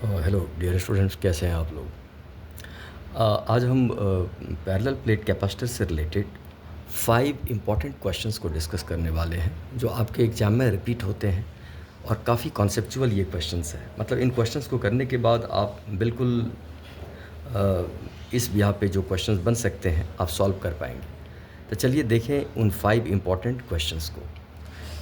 Hello dear students, कैसे हैं आप लोग। आज हम पैरेलल प्लेट कैपेसिटर से रिलेटेड 5 इम्पॉर्टेंट क्वेश्चंस को डिस्कस करने वाले हैं जो आपके एग्ज़ाम में रिपीट होते हैं और काफ़ी कॉन्सेप्चुअल ये क्वेश्चंस हैं। मतलब इन क्वेश्चंस को करने के बाद आप बिल्कुल इस यहाँ पे जो क्वेश्चंस बन सकते हैं आप सॉल्व कर पाएंगे। तो चलिए देखें उन 5 इम्पॉर्टेंट क्वेश्चंस को।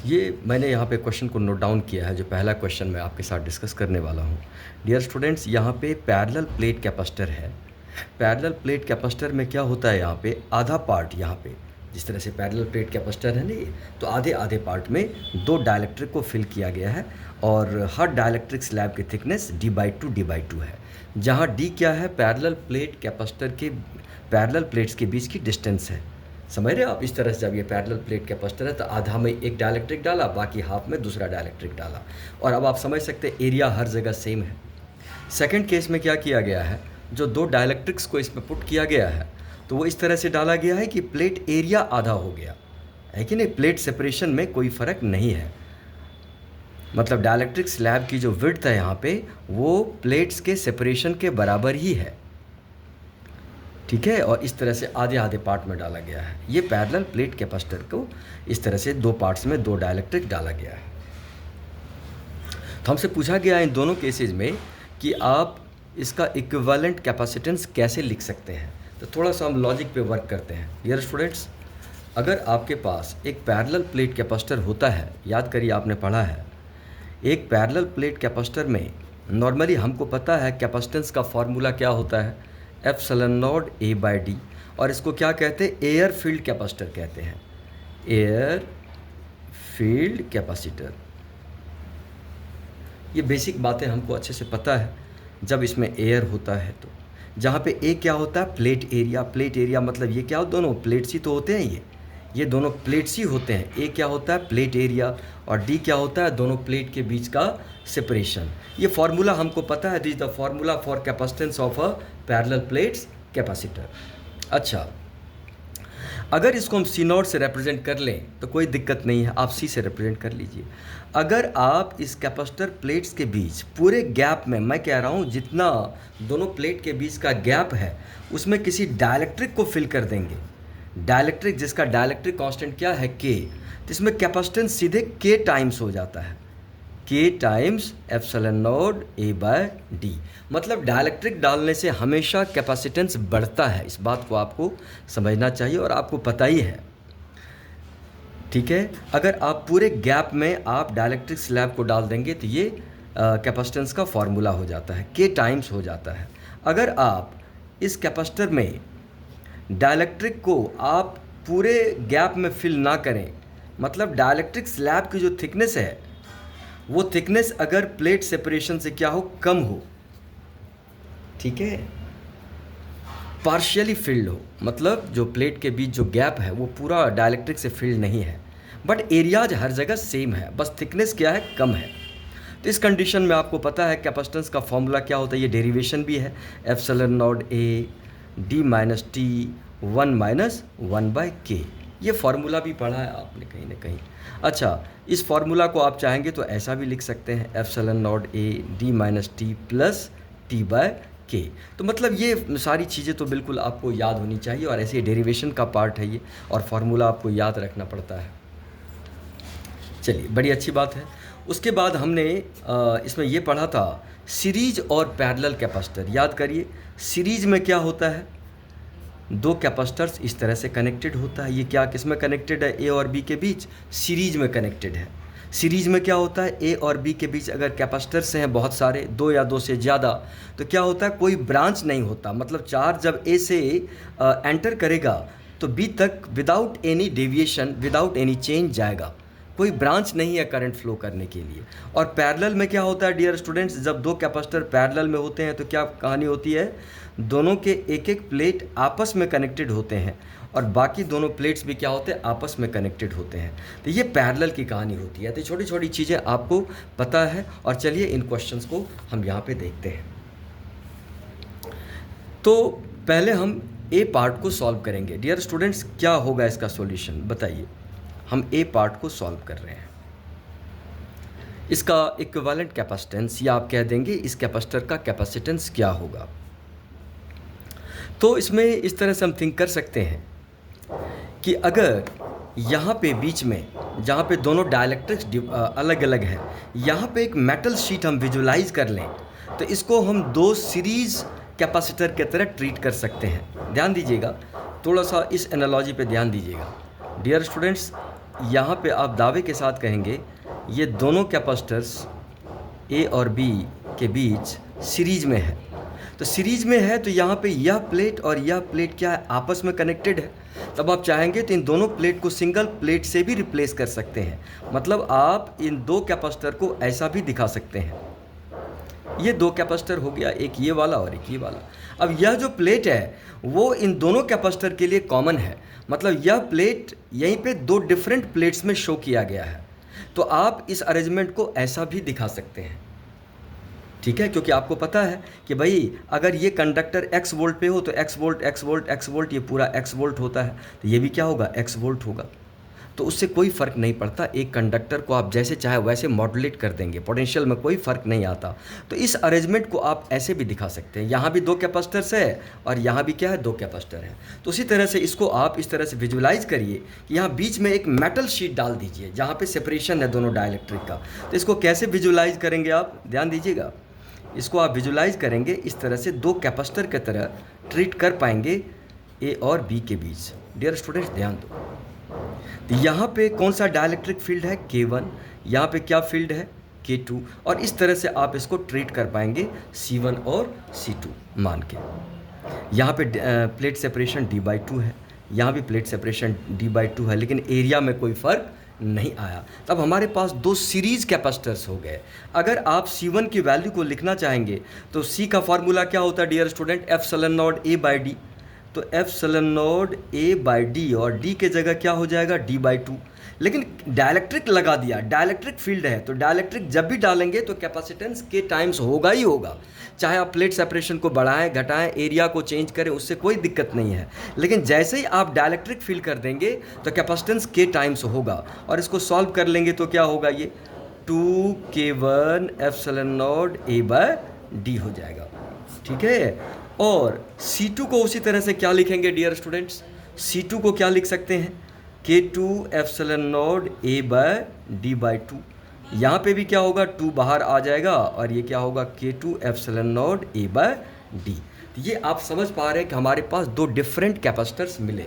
ये मैंने यहाँ पे क्वेश्चन को नोट डाउन किया है। जो पहला क्वेश्चन मैं आपके साथ डिस्कस करने वाला हूँ डियर स्टूडेंट्स, यहाँ पे पैरेलल प्लेट कैपेसिटर है। पैरेलल प्लेट कैपेसिटर में क्या होता है, यहाँ पे आधा पार्ट, यहाँ पे जिस तरह से पैरेलल प्लेट कैपेसिटर है ना, तो आधे आधे पार्ट में 2 डाइलेक्ट्रिक को फिल किया गया है और हर डाइलेक्ट्रिक स्लैब की थिकनेस d/2 है। जहाँ d क्या है, पैरेलल प्लेट कैपेसिटर के पैरेलल प्लेट्स के बीच की डिस्टेंस है। समझ रहे हो आप। इस तरह से जब ये पैरेलल प्लेट कैपेसिटर है तो आधा में एक डाइलेक्ट्रिक डाला, बाकी हाफ में दूसरा डाइलेक्ट्रिक डाला। और अब आप समझ सकते हैं एरिया हर जगह सेम है। सेकंड केस में क्या किया गया है, जो 2 डाइलेक्ट्रिक्स को इसमें पुट किया गया है तो वो इस तरह से डाला गया है कि प्लेट एरिया आधा हो गया है कि नहीं। प्लेट सेपरेशन में कोई फ़र्क नहीं है। मतलब डाइलेक्ट्रिक स्लैब की जो विड्थ है यहाँ पे वो प्लेट्स के सेपरेशन के बराबर ही है, ठीक है। और इस तरह से आधे आधे पार्ट में डाला गया है। ये पैरेलल प्लेट कैपेसिटर को इस तरह से 2 पार्ट्स में 2 डाइलेक्ट्रिक डाला गया है। तो हमसे पूछा गया इन दोनों केसेस में कि आप इसका इक्विवेलेंट कैपेसिटेंस कैसे लिख सकते हैं। तो थोड़ा सा हम लॉजिक पे वर्क करते हैं डियर स्टूडेंट्स। अगर आपके पास एक पैरेलल प्लेट कैपेसिटर होता है, याद करिए आपने पढ़ा है, एक पैरेलल प्लेट कैपेसिटर में नॉर्मली हमको पता है कैपेसिटेंस का फॉर्मूला क्या होता है, ε0 A/d। और इसको क्या कहते हैं, एयर फील्ड कैपेसिटर कहते हैं। एयर फील्ड कैपेसिटर, ये बेसिक बातें हमको अच्छे से पता है जब इसमें एयर होता है तो। जहाँ पे ए क्या होता है, प्लेट एरिया। प्लेट एरिया मतलब ये क्या हो, दोनों प्लेट्स ही तो होते हैं, ये दोनों प्लेट्स ही होते हैं। ए क्या होता है, प्लेट एरिया, और डी क्या होता है, दोनों प्लेट के बीच का सेपरेशन। ये फार्मूला हमको पता है, this is the formula for capacitance of a parallel plates capacitor. अच्छा, अगर इसको हम C0 से रिप्रेजेंट कर लें तो कोई दिक्कत नहीं है, आप C से रिप्रेजेंट कर लीजिए। अगर आप इस कैपेसिटर प्लेट्स के बीच पूरे गैप में, मैं कह रहा हूँ जितना दोनों प्लेट के बीच का गैप है उसमें किसी डाइलेक्ट्रिक को फिल कर देंगे, डाइलेक्ट्रिक जिसका डाइलेक्ट्रिक कांस्टेंट क्या है K, तो इसमें कैपेसिटेंस सीधे K टाइम्स हो जाता है, K टाइम्स ε0 A/d। मतलब डाइलेक्ट्रिक डालने से हमेशा कैपेसिटेंस बढ़ता है। इस बात को आपको समझना चाहिए और आपको पता ही है, ठीक है। अगर आप पूरे गैप में आप डाइलेक्ट्रिक स्लैब को डाल देंगे तो ये कैपेसिटेंस का फॉर्मूला हो जाता है, K टाइम्स हो जाता है। अगर आप इस कैपेसिटर में डाइलेक्ट्रिक को आप पूरे गैप में फिल ना करें, मतलब डाइलेक्ट्रिक स्लैब की जो थिकनेस है वो थिकनेस अगर प्लेट सेपरेशन से क्या हो, कम हो, ठीक है, पार्शियली फिल्ड हो, मतलब जो प्लेट के बीच जो गैप है वो पूरा डाइलेक्ट्रिक से फिल्ड नहीं है, बट एरियाज हर जगह सेम है, बस थिकनेस क्या है, कम है। तो इस कंडीशन में आपको पता है कैपेसिटेंस का फॉर्मूला क्या होता है, ये डेरिवेशन भी है, ε0 A d-t 1-1/k। ये फार्मूला भी पढ़ा है आपने कहीं ना कहीं। अच्छा, इस फार्मूला को आप चाहेंगे तो ऐसा भी लिख सकते हैं, ε0 A d-t + t/k। तो मतलब ये सारी चीज़ें तो बिल्कुल आपको याद होनी चाहिए और ऐसे डेरिवेशन का पार्ट है ये, और फार्मूला आपको याद रखना पड़ता है। चलिए, बड़ी अच्छी बात है। उसके बाद हमने इसमें ये पढ़ा था सीरीज और पैरेलल कैपेसिटर। याद करिए, सीरीज में क्या होता है, 2 कैपेसिटर्स इस तरह से कनेक्टेड होता है। ये क्या किस में कनेक्टेड है, ए और बी के बीच सीरीज में कनेक्टेड है। सीरीज में क्या होता है, ए और बी के बीच अगर कैपेसिटर्स हैं बहुत सारे, 2 या 2 से ज़्यादा, तो क्या होता है, कोई ब्रांच नहीं होता। मतलब चार्ज जब ए से एंटर करेगा तो बी तक without any deviation, without any change जाएगा, कोई ब्रांच नहीं है करंट फ्लो करने के लिए। और पैरेलल में क्या होता है डियर स्टूडेंट्स, जब 2 कैपेसिटर पैरेलल में होते हैं तो क्या कहानी होती है, दोनों के एक एक प्लेट आपस में कनेक्टेड होते हैं और बाकी दोनों प्लेट्स भी क्या होते हैं, आपस में कनेक्टेड होते हैं। तो ये पैरेलल की कहानी होती है। तो छोटी छोटी चीज़ें आपको पता है। और चलिए इन क्वेश्चंस को हम यहाँ पे देखते हैं। तो पहले हम ए पार्ट को सॉल्व करेंगे डियर स्टूडेंट्स। क्या होगा इसका सॉल्यूशन बताइए। हम ए पार्ट को सॉल्व कर रहे हैं। इसका इक्विवेलेंट कैपेसिटेंस या आप कह देंगे इस कैपेसिटर का कैपेसिटेंस क्या होगा। तो इसमें इस तरह से हम थिंक कर सकते हैं कि अगर यहाँ पे बीच में जहाँ पे दोनों डाइलेक्ट्रिक्स अलग अलग है, यहाँ पे एक मेटल शीट हम विजुलाइज कर लें तो इसको हम दो सीरीज़ कैपेसिटर की तरह ट्रीट कर सकते हैं। ध्यान दीजिएगा, थोड़ा सा इस एनालॉजी पे ध्यान दीजिएगा डियर स्टूडेंट्स। यहाँ पे आप दावे के साथ कहेंगे ये दोनों कैपेसिटर्स ए और बी के बीच सीरीज में है। तो सीरीज में है तो यहाँ पे यह प्लेट और यह प्लेट क्या है, आपस में कनेक्टेड है। तब आप चाहेंगे तो इन दोनों प्लेट को सिंगल प्लेट से भी रिप्लेस कर सकते हैं। मतलब आप इन दो कैपेसिटर को ऐसा भी दिखा सकते हैं, ये दो कैपेसिटर हो गया, एक ये वाला और एक ये वाला। अब यह जो प्लेट है वो इन दोनों कैपेसिटर के लिए कॉमन है, मतलब यह प्लेट यहीं पे दो डिफरेंट प्लेट्स में शो किया गया है। तो आप इस अरेंजमेंट को ऐसा भी दिखा सकते हैं, ठीक है, क्योंकि आपको पता है कि भाई अगर ये कंडक्टर x वोल्ट पे हो तो x volt x volt x volt ये पूरा x वोल्ट होता है, तो ये भी क्या होगा, x वोल्ट होगा। तो उससे कोई फ़र्क नहीं पड़ता, एक कंडक्टर को आप जैसे चाहे वैसे मॉड्यूलेट कर देंगे, पोटेंशियल में कोई फ़र्क नहीं आता। तो इस अरेंजमेंट को आप ऐसे भी दिखा सकते हैं, यहाँ भी दो कैपेसिटर्स है और यहाँ भी क्या है, दो कैपेसिटर है। तो उसी तरह से इसको आप इस तरह से विजुलाइज करिए कि यहाँ बीच में एक मेटल शीट डाल दीजिए जहाँ पे सेपरेशन है दोनों डाइलेक्ट्रिक का। तो इसको कैसे विजुलाइज करेंगे आप, ध्यान दीजिएगा, इसको आप विजुलाइज करेंगे इस तरह से दो कैपेसिटर की तरह ट्रीट कर पाएंगे ए और बी के बीच। डियर स्टूडेंट्स ध्यान दो, तो यहाँ पे कौन सा डाइलेक्ट्रिक फील्ड है, K1, यहाँ पे क्या फील्ड है, K2, और इस तरह से आप इसको ट्रीट कर पाएंगे C1 और C2 मान के। यहाँ पे प्लेट सेपरेशन D/2 है, यहाँ भी प्लेट सेपरेशन D/2 है, लेकिन एरिया में कोई फ़र्क नहीं आया। तब हमारे पास दो सीरीज़ कैपेसिटर्स हो गए। अगर आप C1 की वैल्यू को लिखना चाहेंगे तो C का फार्मूला क्या होता है dear student, epsilon not A/D। तो एप्सिलॉन नॉट A/D और D के जगह क्या हो जाएगा, D/2। लेकिन डाइलेक्ट्रिक लगा दिया, डाइलेक्ट्रिक फील्ड है, तो डाइलेक्ट्रिक जब भी डालेंगे तो कैपेसिटेंस के टाइम्स होगा ही होगा। चाहे आप प्लेट सेपरेशन को बढ़ाएं घटाएं, एरिया को चेंज करें, उससे कोई दिक्कत नहीं है। लेकिन जैसे ही आप डाइलेक्ट्रिक फील कर देंगे तो कैपेसिटेंस के टाइम्स होगा। और इसको सॉल्व कर लेंगे तो क्या होगा, ये 2K1 एप्सिलॉन नॉट A/D हो जाएगा, ठीक है। और C2 को उसी तरह से क्या लिखेंगे डियर स्टूडेंट्स, C2 को क्या लिख सकते हैं, K2 एप्सिलॉन नॉट A/D/2। यहाँ पे भी क्या होगा, 2 बाहर आ जाएगा और ये क्या होगा, K2 एप्सिलॉन नॉट A/D। तो ये आप समझ पा रहे हैं कि हमारे पास दो डिफरेंट कैपेसिटर्स मिले।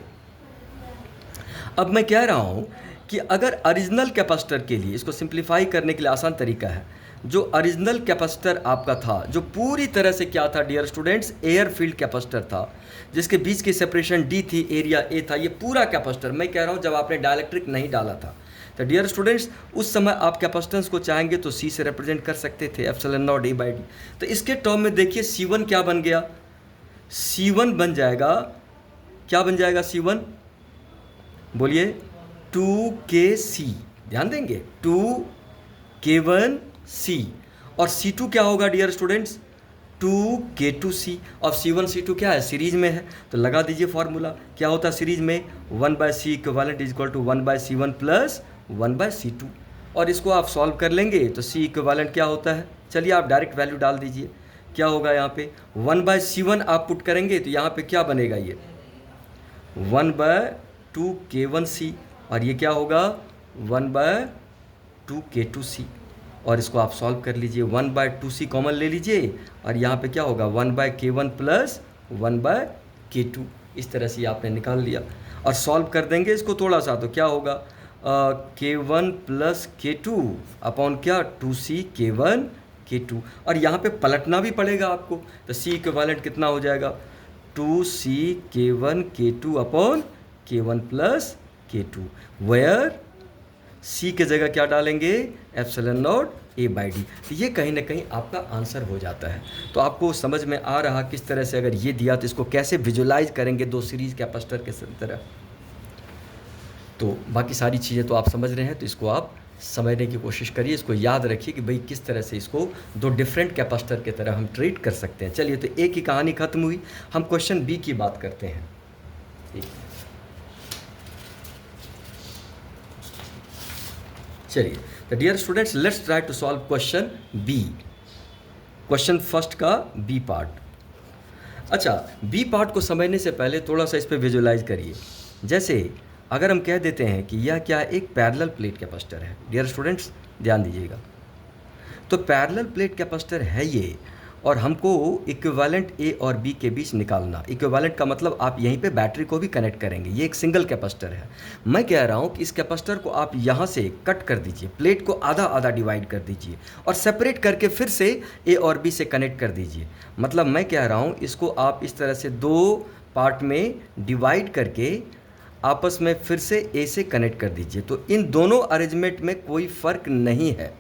अब मैं कह रहा हूँ कि अगर ओरिजिनल कैपेसिटर के लिए, इसको सिंप्लीफाई करने के लिए आसान तरीका है, जो ओरिजिनल कैपेसिटर आपका था, जो पूरी तरह से क्या था dear students, air field capacitor था, जिसके बीच की सेपरेशन D थी, एरिया A था, ये पूरा कैपेसिटर मैं कह रहा हूँ जब आपने डाइलेक्ट्रिक नहीं डाला था। तो डियर स्टूडेंट्स उस समय आप कैपेसिटेंस को चाहेंगे तो C से रिप्रेजेंट कर सकते थे, एप्सिलॉन नॉट A/D। तो इसके टर्म में देखिए C1 क्या बन गया, C1 बन जाएगा, क्या बन जाएगा C1, बोलिए 2KC। ध्यान देंगे 2K1C। और C2 क्या होगा डियर स्टूडेंट्स, 2K2C। और C1 C2 क्या है, सीरीज में है, तो लगा दीजिए फॉर्मूला, क्या होता है सीरीज में, 1/C equivalent is equal to 1/C1 plus 1/C2। और इसको आप सॉल्व कर लेंगे तो C इक्विवेलेंट क्या होता है, चलिए आप डायरेक्ट वैल्यू डाल दीजिए, क्या होगा यहाँ पे 1/C1 आप पुट करेंगे तो यहाँ पे क्या बनेगा, ये 1/2K1C, और ये क्या होगा 1/2K2C। और इसको आप सॉल्व कर लीजिए, 1/2C कॉमन ले लीजिए और यहाँ पे क्या होगा 1/K1 प्लस 1/K2। इस तरह से आपने निकाल लिया और सॉल्व कर देंगे इसको थोड़ा सा, तो क्या होगा K1 प्लस K2 अपॉन क्या 2C K1 K2। और यहाँ पे पलटना भी पड़ेगा आपको, तो C इक्विवेलेंट कितना हो जाएगा, 2C K1 K2 upon K1 plus K2, where C के जगह क्या डालेंगे, एप्सिलॉन नॉट A/D। तो ये कहीं ना कहीं आपका आंसर हो जाता है। तो आपको समझ में आ रहा किस तरह से अगर ये दिया तो इसको कैसे विजुलाइज करेंगे दो सीरीज कैपेसिटर के तरह। तो बाकी सारी चीज़ें तो आप समझ रहे हैं, तो इसको आप समझने की कोशिश करिए, इसको याद रखिए कि भाई किस तरह से इसको दो डिफरेंट कैपेसिटर की तरह हम ट्रीट कर सकते हैं। चलिए, तो एक ही कहानी खत्म हुई, हम क्वेश्चन B की बात करते हैं। चलिए, तो dear students, let's try to solve question B, question first का बी पार्ट। अच्छा, बी पार्ट को समझने से पहले थोड़ा सा इस पर विजुअलाइज करिए। जैसे अगर हम कह देते हैं कि यह क्या एक पैरेलल प्लेट कैपेसिटर है, डियर स्टूडेंट्स ध्यान दीजिएगा, तो पैरेलल प्लेट कैपेसिटर है ये, और हमको इक्विवेलेंट ए और बी के बीच निकालना। इक्विवेलेंट का मतलब आप यहीं पे बैटरी को भी कनेक्ट करेंगे, ये एक सिंगल कैपेसिटर है। मैं कह रहा हूँ कि इस कैपेसिटर को आप यहाँ से कट कर दीजिए, प्लेट को आधा आधा डिवाइड कर दीजिए और सेपरेट करके फिर से ए और बी से कनेक्ट कर दीजिए। मतलब मैं कह रहा हूँ इसको आप इस तरह से दो पार्ट में डिवाइड करके आपस में फिर से ए से कनेक्ट कर दीजिए। तो इन दोनों अरेंजमेंट में कोई फ़र्क नहीं है,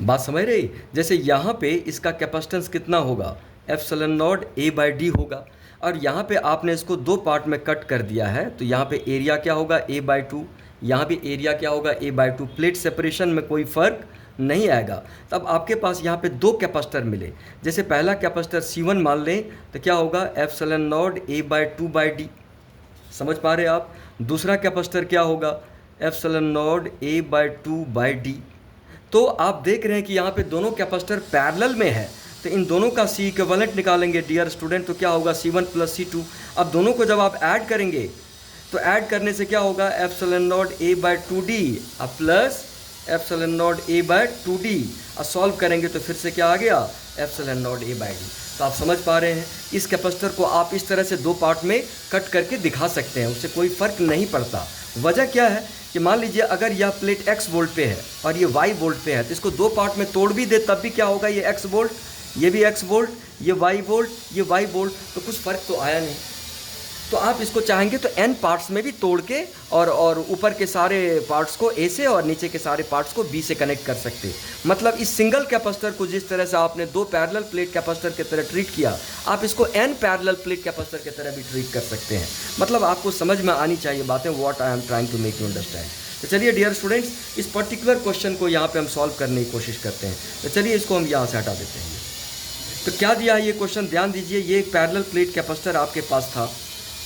बात समझ रही। जैसे यहाँ पे इसका कैपेसिटेंस कितना होगा, epsilon naught A by D होगा, और यहाँ पे आपने इसको दो पार्ट में कट कर दिया है, तो यहाँ पे एरिया क्या होगा ए बाई टू, यहाँ भी एरिया क्या होगा ए बाई टू। प्लेट सेपरेशन में कोई फ़र्क नहीं आएगा। तब आपके पास यहाँ पे दो कैपेसिटर मिले, जैसे पहला कैपेसिटर C1 मान लें तो क्या होगा epsilon naught A by two by D, समझ पा रहे आप। दूसरा कैपेसिटर क्या होगा epsilon naught A by two by D. तो आप देख रहे हैं कि यहाँ पे दोनों कैपेसिटर पैरेलल में है, तो इन दोनों का C इक्विवेलेंट निकालेंगे डियर स्टूडेंट, तो क्या होगा C1 प्लस C2। अब दोनों को जब आप ऐड करेंगे तो ऐड करने से क्या होगा epsilon naught A by two D अब plus epsilon naught A by two D. अब सॉल्व करेंगे तो फिर से क्या आ गया epsilon naught A by D. तो आप समझ पा रहे हैं, इस कैपेसिटर को आप इस तरह से दो पार्ट में कट करके दिखा सकते हैं, उससे कोई फ़र्क नहीं पड़ता। वजह क्या है कि मान लीजिए अगर यह प्लेट x वोल्ट पे है और ये y वोल्ट पे है, तो इसको दो पार्ट में तोड़ भी दे तब भी क्या होगा, ये x वोल्ट, ये भी x वोल्ट, ये y वोल्ट, ये y वोल्ट, तो कुछ फ़र्क तो आया नहीं। तो आप इसको चाहेंगे तो n पार्ट्स में भी तोड़ के और ऊपर के सारे पार्ट्स को a से और नीचे के सारे पार्ट्स को b से कनेक्ट कर सकते। मतलब इस सिंगल कैपेसिटर को जिस तरह से आपने दो पैरेलल प्लेट कैपेसिटर की तरह ट्रीट किया, आप इसको n पैरेलल प्लेट कैपेसिटर की तरह भी ट्रीट कर सकते हैं। मतलब आपको समझ में आनी चाहिए बातें, what I am trying to make you understand. तो चलिए डियर स्टूडेंट्स, इस पर्टिकुलर क्वेश्चन को यहाँ पे हम सॉल्व करने की कोशिश करते हैं। तो चलिए इसको हम यहाँ से हटा देते हैं। तो क्या दिया है ये क्वेश्चन, ध्यान दीजिए। ये एक पैरेलल प्लेट कैपेसिटर आपके पास था,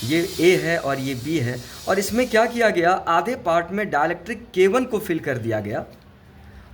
ये A है और ये B है, और इसमें क्या किया गया, आधे पार्ट में डाइलेक्ट्रिक K1 को फिल कर दिया गया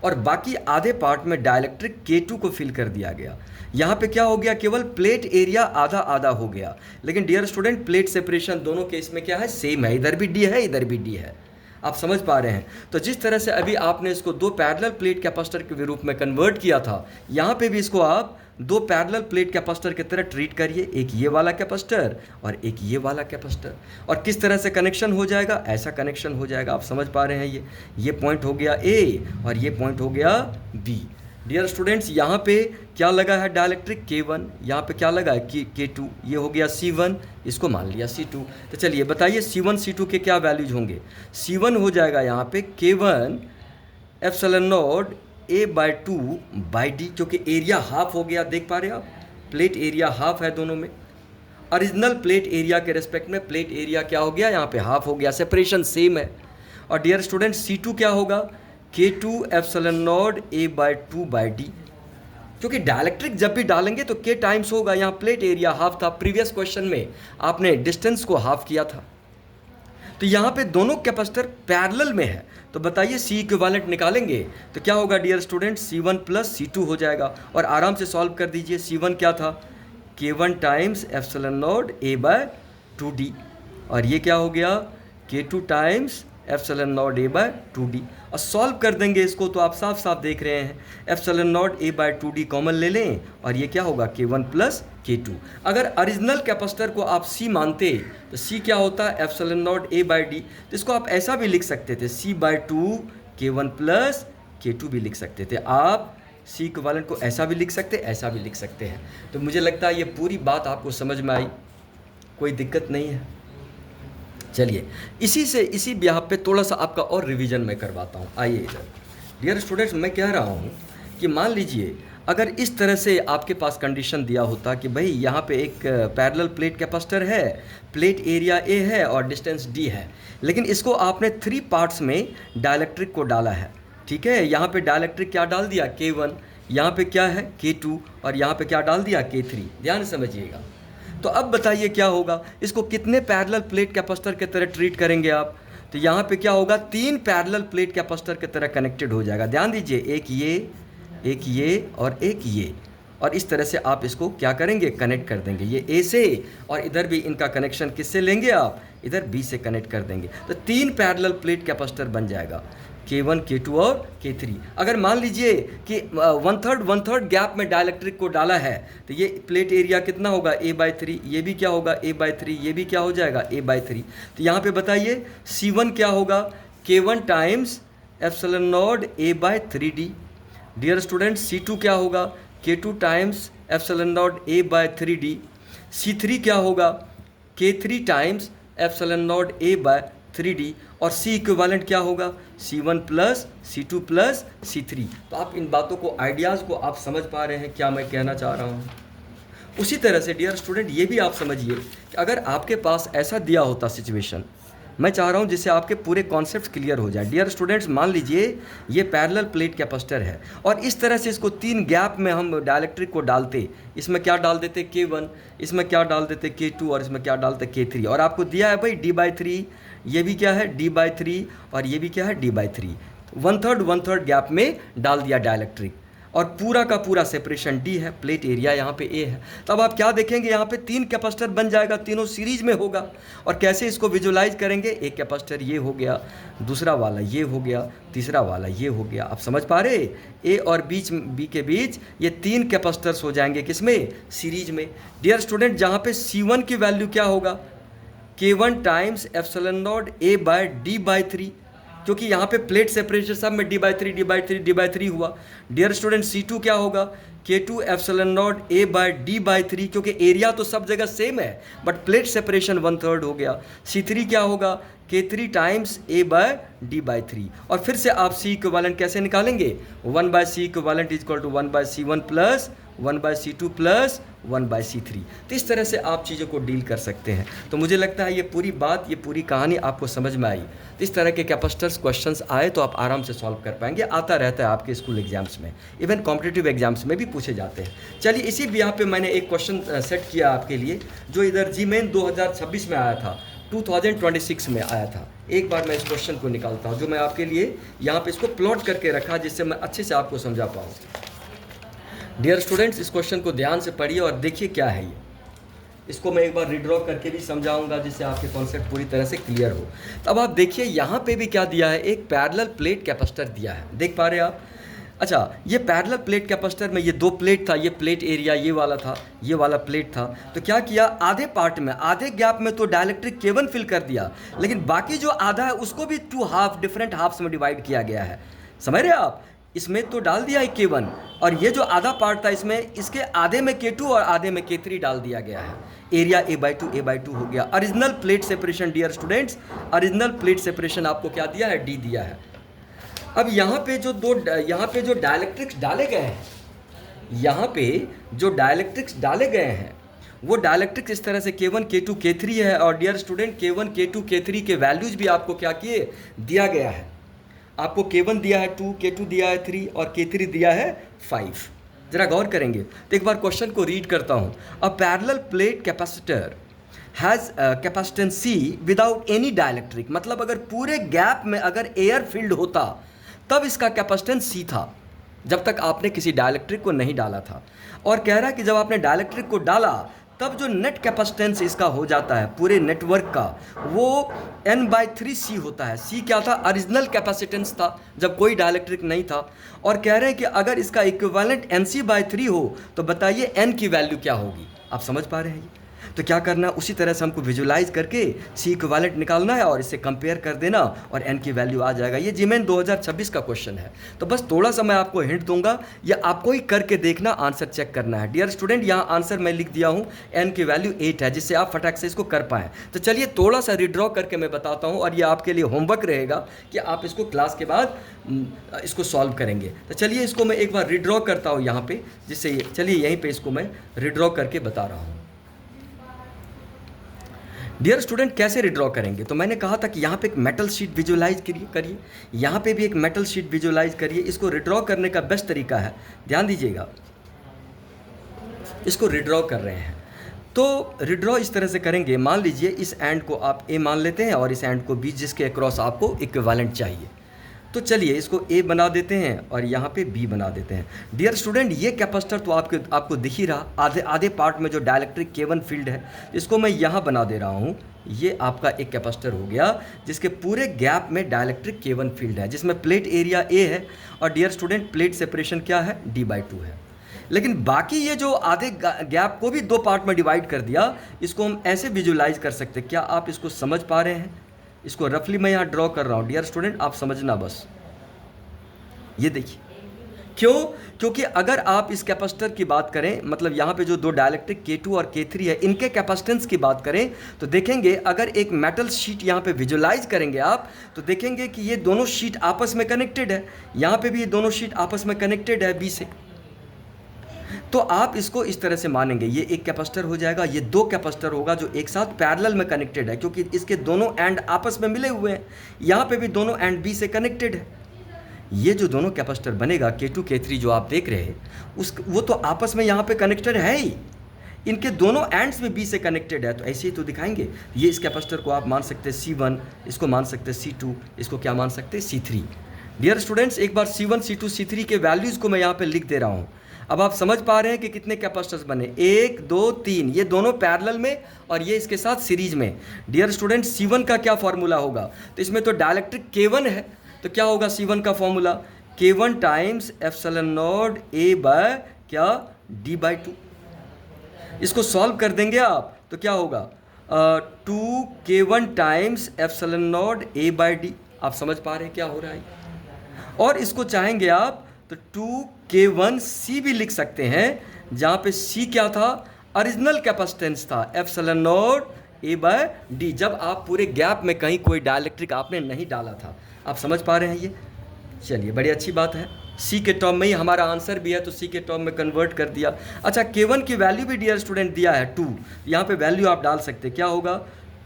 और बाकी आधे पार्ट में डाइलेक्ट्रिक K2 को फिल कर दिया गया। यहाँ पे क्या हो गया, केवल प्लेट एरिया आधा आधा हो गया। लेकिन डियर स्टूडेंट, प्लेट सेपरेशन दोनों केस में क्या है, सेम है, इधर भी D है इधर भी D है। आप समझ पा रहे हैं। तो जिस तरह से अभी आपने इसको दो पैरेलल प्लेट कैपेसिटर के रूप में कन्वर्ट किया था, यहाँ पे भी इसको आप दो पैरेलल प्लेट कैपेसिटर की तरह ट्रीट करिए, एक ये वाला कैपेसिटर और एक ये वाला कैपेसिटर। और किस तरह से कनेक्शन हो जाएगा, ऐसा कनेक्शन हो जाएगा। आप समझ पा रहे हैं, ये पॉइंट हो गया A और ये पॉइंट हो गया B। डियर स्टूडेंट्स, यहाँ पे क्या लगा है डाइलेक्ट्रिक K1, यहाँ पे क्या लगा है K2, ये हो गया C1, इसको मान लिया C2। तो चलिए बताइए C1 C2 के क्या वैल्यूज होंगे। C1 हो जाएगा यहाँ पे K1 epsilon naught A by two by D, क्योंकि एरिया हाफ हो गया, देख पा रहे हैं आप, प्लेट एरिया हाफ है दोनों में। ओरिजिनल प्लेट एरिया के रेस्पेक्ट में प्लेट एरिया क्या हो गया, यहाँ पे हाफ हो गया, सेपरेशन सेम है। और डियर स्टूडेंट, C2 क्या होगा, K2 epsilon naught A by two by D, क्योंकि डाइलेक्ट्रिक जब भी डालेंगे तो K टाइम्स होगा। यहाँ प्लेट एरिया हाफ था, प्रीवियस क्वेश्चन में आपने डिस्टेंस को हाफ किया था। तो यहाँ पे दोनों कैपेसिटर पैरेलल में है, तो बताइए C इक्विवेलेंट निकालेंगे तो क्या होगा dear student, C1 plus C2 हो जाएगा। और आराम से सॉल्व कर दीजिए। C1 क्या था, K1 times epsilon naught A by two D, और ये क्या हो गया K2 times epsilon naught A by two D. और सॉल्व कर देंगे इसको तो आप साफ साफ देख रहे हैं, epsilon naught A by two D common ले लें और ये क्या होगा K1 प्लस K2। अगर ओरिजिनल कैपेसिटर को आप C मानते तो C क्या होता है, epsilon naught A by D. तो इसको आप ऐसा भी लिख सकते थे, C by two K1 plus K2 भी लिख सकते थे। आप C इक्विवेलेंट को ऐसा भी लिख सकते, ऐसा भी लिख सकते हैं। तो मुझे लगता है ये पूरी बात आपको समझ में आई, कोई दिक्कत नहीं है। चलिए इसी ब्याह पे थोड़ा सा आपका और रिवीजन मैं करवाता हूँ। आइए इधर। डियर स्टूडेंट्स, मैं कह रहा हूँ कि मान लीजिए अगर इस तरह से आपके पास कंडीशन दिया होता कि भाई यहाँ पे एक पैरेलल प्लेट कैपेसिटर है, प्लेट एरिया A है और डिस्टेंस D है, लेकिन इसको आपने 3 पार्ट्स में डाइलेक्ट्रिक को डाला है, ठीक है। यहाँ पे डाइलेक्ट्रिक क्या डाल दिया, K1, यहाँ पे क्या है K2, और यहाँ पे क्या डाल दिया, K3। ध्यान समझिएगा। तो अब बताइए क्या होगा, इसको कितने पैरेलल प्लेट कैपेसिटर की तरह ट्रीट करेंगे आप। तो यहाँ पे क्या होगा, 3 पैरेलल प्लेट कैपेसिटर की तरह कनेक्टेड हो जाएगा। ध्यान दीजिए, एक ये और एक ये, और इस तरह से आप इसको क्या करेंगे, कनेक्ट कर देंगे, ये ए से, और इधर भी इनका कनेक्शन किससे लेंगे आप, इधर बी से कनेक्ट कर देंगे। तो 3 पैरेलल प्लेट कैपेसिटर बन जाएगा, K1, K2 और K3। अगर मान लीजिए कि 1/3 गैप में डाइलेक्ट्रिक को डाला है, तो ये प्लेट एरिया कितना होगा, A/3, ये भी क्या होगा, A/3, ये भी क्या हो जाएगा, A/3। तो यहाँ पे बताइए C1 क्या होगा, K1 times epsilon naught A/3D। Dear student, C2 क्या होगा, K2 times epsilon naught A/3D। C3 क्या होगा, K3 times epsilon naught A/3D। और C इक्विवेलेंट क्या होगा, C1 plus C2 plus C3। तो आप इन बातों को, आइडियाज़ को आप समझ पा रहे हैं क्या मैं कहना चाह रहा हूँ। उसी तरह से डियर स्टूडेंट, ये भी आप समझिए कि अगर आपके पास ऐसा दिया होता सिचुएशन, मैं चाह रहा हूँ जिससे आपके पूरे कॉन्सेप्ट क्लियर हो जाए। डियर स्टूडेंट्स, मान लीजिए ये पैरेलल प्लेट कैपेसिटर है, और इस तरह से इसको 3 गैप में हम डाइलेक्ट्रिक को डालते, इसमें क्या डाल देते, K1, इसमें क्या डाल देते, K2, और इसमें क्या डालते, K3, और आपको दिया है भाई D/3, ये भी क्या है D/3, और ये भी क्या है D/3। 1/3 गैप में डाल दिया डाइलेक्ट्रिक, और पूरा का पूरा सेपरेशन D है, प्लेट एरिया यहाँ पे A है। तब आप क्या देखेंगे, यहाँ पे 3 कैपेसिटर बन जाएगा, तीनों सीरीज में होगा। और कैसे इसको विजुलाइज करेंगे, एक कैपेसिटर ये हो गया, दूसरा वाला ये हो गया, तीसरा वाला ये हो गया। आप समझ पा रहे, A और B के बीच ये 3 कैपेसिटर्स हो जाएंगे, किसमें, सीरीज में। डियर स्टूडेंट, जहाँ पे C1 की वैल्यू क्या होगा, K1 times epsilon not A/D/3, क्योंकि यहाँ पे प्लेट सेपरेशन सब में D/3 हुआ। डियर स्टूडेंट, C2 क्या होगा, K2 एप्सिलॉन नॉट A/D/3, क्योंकि एरिया तो सब जगह सेम है, बट प्लेट सेपरेशन 1/3 हो गया। C3 क्या होगा, K3 टाइम्स A/D/3। और फिर से आप C इक्विवेलेंट कैसे निकालेंगे, 1/C equivalent is equal to 1/C1 plus 1/C2 plus 1/C3। तो इस तरह से आप चीज़ों को डील कर सकते हैं। तो मुझे लगता है ये पूरी बात, ये पूरी कहानी आपको समझ में आई। तो इस तरह के कैपेसिटर्स क्वेश्चंस आए तो आप आराम से सॉल्व कर पाएंगे। आता रहता है आपके स्कूल एग्जाम्स में, इवन कॉम्पिटिटिव एग्जाम्स में भी पूछे जाते हैं। चलिए, इसी यहाँ पे मैंने एक क्वेश्चन सेट किया आपके लिए, जो इधर GMain 2026 में आया था, 2026 में आया था। एक बार मैं इस क्वेश्चन को निकालता हूँ, जो मैं आपके लिए यहाँ पे इसको प्लॉट करके रखा, जिससे मैं अच्छे से आपको समझा पाऊँ। डियर स्टूडेंट्स, इस क्वेश्चन को ध्यान से पढ़िए और देखिए क्या है ये। इसको मैं एक बार रिड्रॉ करके भी समझाऊंगा, जिससे आपके कॉन्सेप्ट पूरी तरह से क्लियर हो। तब आप देखिए यहाँ पे भी क्या दिया है, एक पैरेलल प्लेट कैपेसिटर दिया है, देख पा रहे हैं आप। अच्छा, ये पैरेलल प्लेट कैपेसिटर में ये 2 प्लेट था, ये प्लेट एरिया ये वाला था, ये वाला प्लेट था। तो क्या किया, आधे पार्ट में, आधे गैप में तो डाइलेक्ट्रिक K1 फिल कर दिया, लेकिन बाकी जो आधा है उसको भी 2 हाफ, डिफरेंट हाफ्स में डिवाइड किया गया है। समझ रहे आप, इसमें तो डाल दिया है K1, और ये जो आधा पार्ट था इसमें, इसके आधे में K2 और आधे में K3 डाल दिया गया है। एरिया A/2 हो गया। Original plate separation, dear students, original plate separation आपको क्या दिया है, D दिया है। अब यहाँ पे जो डाइलेक्ट्रिक्स डाले गए हैं, यहाँ पे जो डाइलेक्ट्रिक्स डाले गए हैं, वो डाइलेक्ट्रिक्स इस तरह से K1, K2, K3 है। और dear student, K1, K2, K3 के वैल्यूज भी आपको क्या किए, दिया गया है। आपको K1 दिया है 2, K2 दिया है 3 और K3 दिया है 5। जरा गौर करेंगे तो एक बार क्वेश्चन को रीड करता हूँ। अ parallel plate capacitor has capacitance C without any dielectric, मतलब अगर पूरे गैप में अगर एयर फील्ड होता तब इसका कैपेसिटेंस C था, जब तक आपने किसी डाइलेक्ट्रिक को नहीं डाला था। और कह रहा है कि जब आपने डाइलेक्ट्रिक को डाला तब जो नेट कैपेसिटेंस इसका हो जाता है पूरे नेटवर्क का, वो N/3C होता है। C क्या था, ओरिजिनल कैपेसिटेंस था जब कोई डाइलेक्ट्रिक नहीं था। और कह रहे हैं कि अगर इसका इक्विवेलेंट NC/3 हो तो बताइए N की वैल्यू क्या होगी। आप समझ पा रहे हैं ये? तो क्या करना, उसी तरह से हमको विजुलाइज करके C इक्विवेलेंट निकालना है और इससे कंपेयर कर देना और N की वैल्यू आ जाएगा। ये GMain 2026 का क्वेश्चन है। तो बस थोड़ा सा मैं आपको हिंट दूंगा, या आपको ही करके देखना, आंसर चेक करना है। डियर स्टूडेंट, यहाँ आंसर मैं लिख दिया हूँ, N की वैल्यू 8 है, जिससे आप फटाक से इसको कर पाएँ। तो चलिए थोड़ा सा रिड्रॉ करके मैं बताता हूँ, और ये आपके लिए होमवर्क रहेगा कि आप इसको क्लास के बाद इसको सॉल्व करेंगे। तो चलिए इसको मैं एक बार रिड्रॉ करता हूँ यहाँ पे, जिससे चलिए यहीं पे इसको मैं रिड्रॉ करके बता रहा हूँ। डियर स्टूडेंट, कैसे रिड्रॉ करेंगे, तो मैंने कहा था कि यहाँ पे एक मेटल शीट विजुलाइज करिए, यहाँ पे भी एक मेटल शीट विजुलाइज करिए। इसको रिड्रॉ करने का बेस्ट तरीका है, ध्यान दीजिएगा, इसको रिड्रॉ कर रहे हैं। तो रिड्रॉ इस तरह से करेंगे, मान लीजिए इस एंड को आप ए मान लेते हैं और इस एंड को बी, जिसके अक्रॉस आपको इक्विवेलेंट चाहिए। तो चलिए इसको ए बना देते हैं और यहाँ पे बी बना देते हैं। डियर स्टूडेंट, ये कैपेसिटर तो आपको दिख ही रहा, आधे आधे पार्ट में जो डाइलेक्ट्रिक K1 फील्ड है, इसको मैं यहाँ बना दे रहा हूँ। ये आपका एक कैपेसिटर हो गया जिसके पूरे गैप में डाइलेक्ट्रिक K1 फील्ड है, जिसमें प्लेट एरिया ए है और डियर स्टूडेंट प्लेट सेपरेशन क्या है, d/2 है। लेकिन बाकी ये जो आधे गैप को भी दो पार्ट में डिवाइड कर दिया, इसको हम ऐसे विजुलाइज कर सकते हैं। क्या आप इसको समझ पा रहे हैं? इसको रफली मैं यहाँ ड्रॉ कर रहा हूँ डियर स्टूडेंट, आप समझना बस। ये देखिए, क्यों? क्योंकि अगर आप इस कैपेसिटर की बात करें, मतलब यहाँ पे जो दो डाइलेक्ट्रिक K2 और K3 है, इनके कैपेसिटेंस की बात करें तो देखेंगे, अगर एक मेटल शीट यहाँ पे विजुलाइज करेंगे आप, तो देखेंगे कि ये दोनों शीट आपस में कनेक्टेड है। यहाँ पे भी ये दोनों शीट आपस में कनेक्टेड है बी से। तो आप इसको इस तरह से मानेंगे, ये एक कैपेसिटर हो जाएगा, ये दो कैपेसिटर होगा जो एक साथ पैरेलल में कनेक्टेड है, क्योंकि इसके दोनों एंड आपस में मिले हुए हैं। यहाँ पे भी दोनों एंड बी से कनेक्टेड है। ये जो दोनों कैपेसिटर बनेगा K2 K3 जो आप देख रहे हैं, वो तो आपस में यहाँ पे कनेक्टेड है ही, इनके दोनों एंड्स में बी से कनेक्टेड है। तो ऐसे ही तो दिखाएंगे। ये इस कैपेसिटर को आप मान सकते हैं C1, इसको मान सकते हैं C2, इसको क्या मान सकते हैं C3। डियर स्टूडेंट्स, एक बार C1 C2 C3 के वैल्यूज़ को मैं यहाँ पे लिख दे रहा हूँ। अब आप समझ पा रहे हैं कि कितने कैपेसिटर्स बने, 1 2 3, ये दोनों पैरेलल में और ये इसके साथ सीरीज में। डियर स्टूडेंट, C1 का क्या फॉर्मूला होगा? तो इसमें तो डाइलेक्ट्रिक K1 है, तो क्या होगा C1 का formula? K1 times epsilon naught A by क्या, d/2। इसको सॉल्व कर देंगे आप तो क्या होगा, 2K1 times epsilon naught A by d। आप समझ पा रहे हैं क्या हो रहा है? और इसको चाहेंगे आप तो 2K1C भी लिख सकते हैं, जहाँ पे C क्या था, ओरिजिनल कैपेसिटेंस था, epsilon naught A by d, जब आप पूरे गैप में कहीं कोई डाइलेक्ट्रिक आपने नहीं डाला था। आप समझ पा रहे हैं ये? चलिए, बड़ी अच्छी बात है। C के टर्म में ही हमारा आंसर भी है, तो C के टर्म में कन्वर्ट कर दिया। अच्छा, K1 की वैल्यू भी डियर स्टूडेंट दिया है 2, यहाँ पे वैल्यू आप डाल सकते हैं। क्या होगा,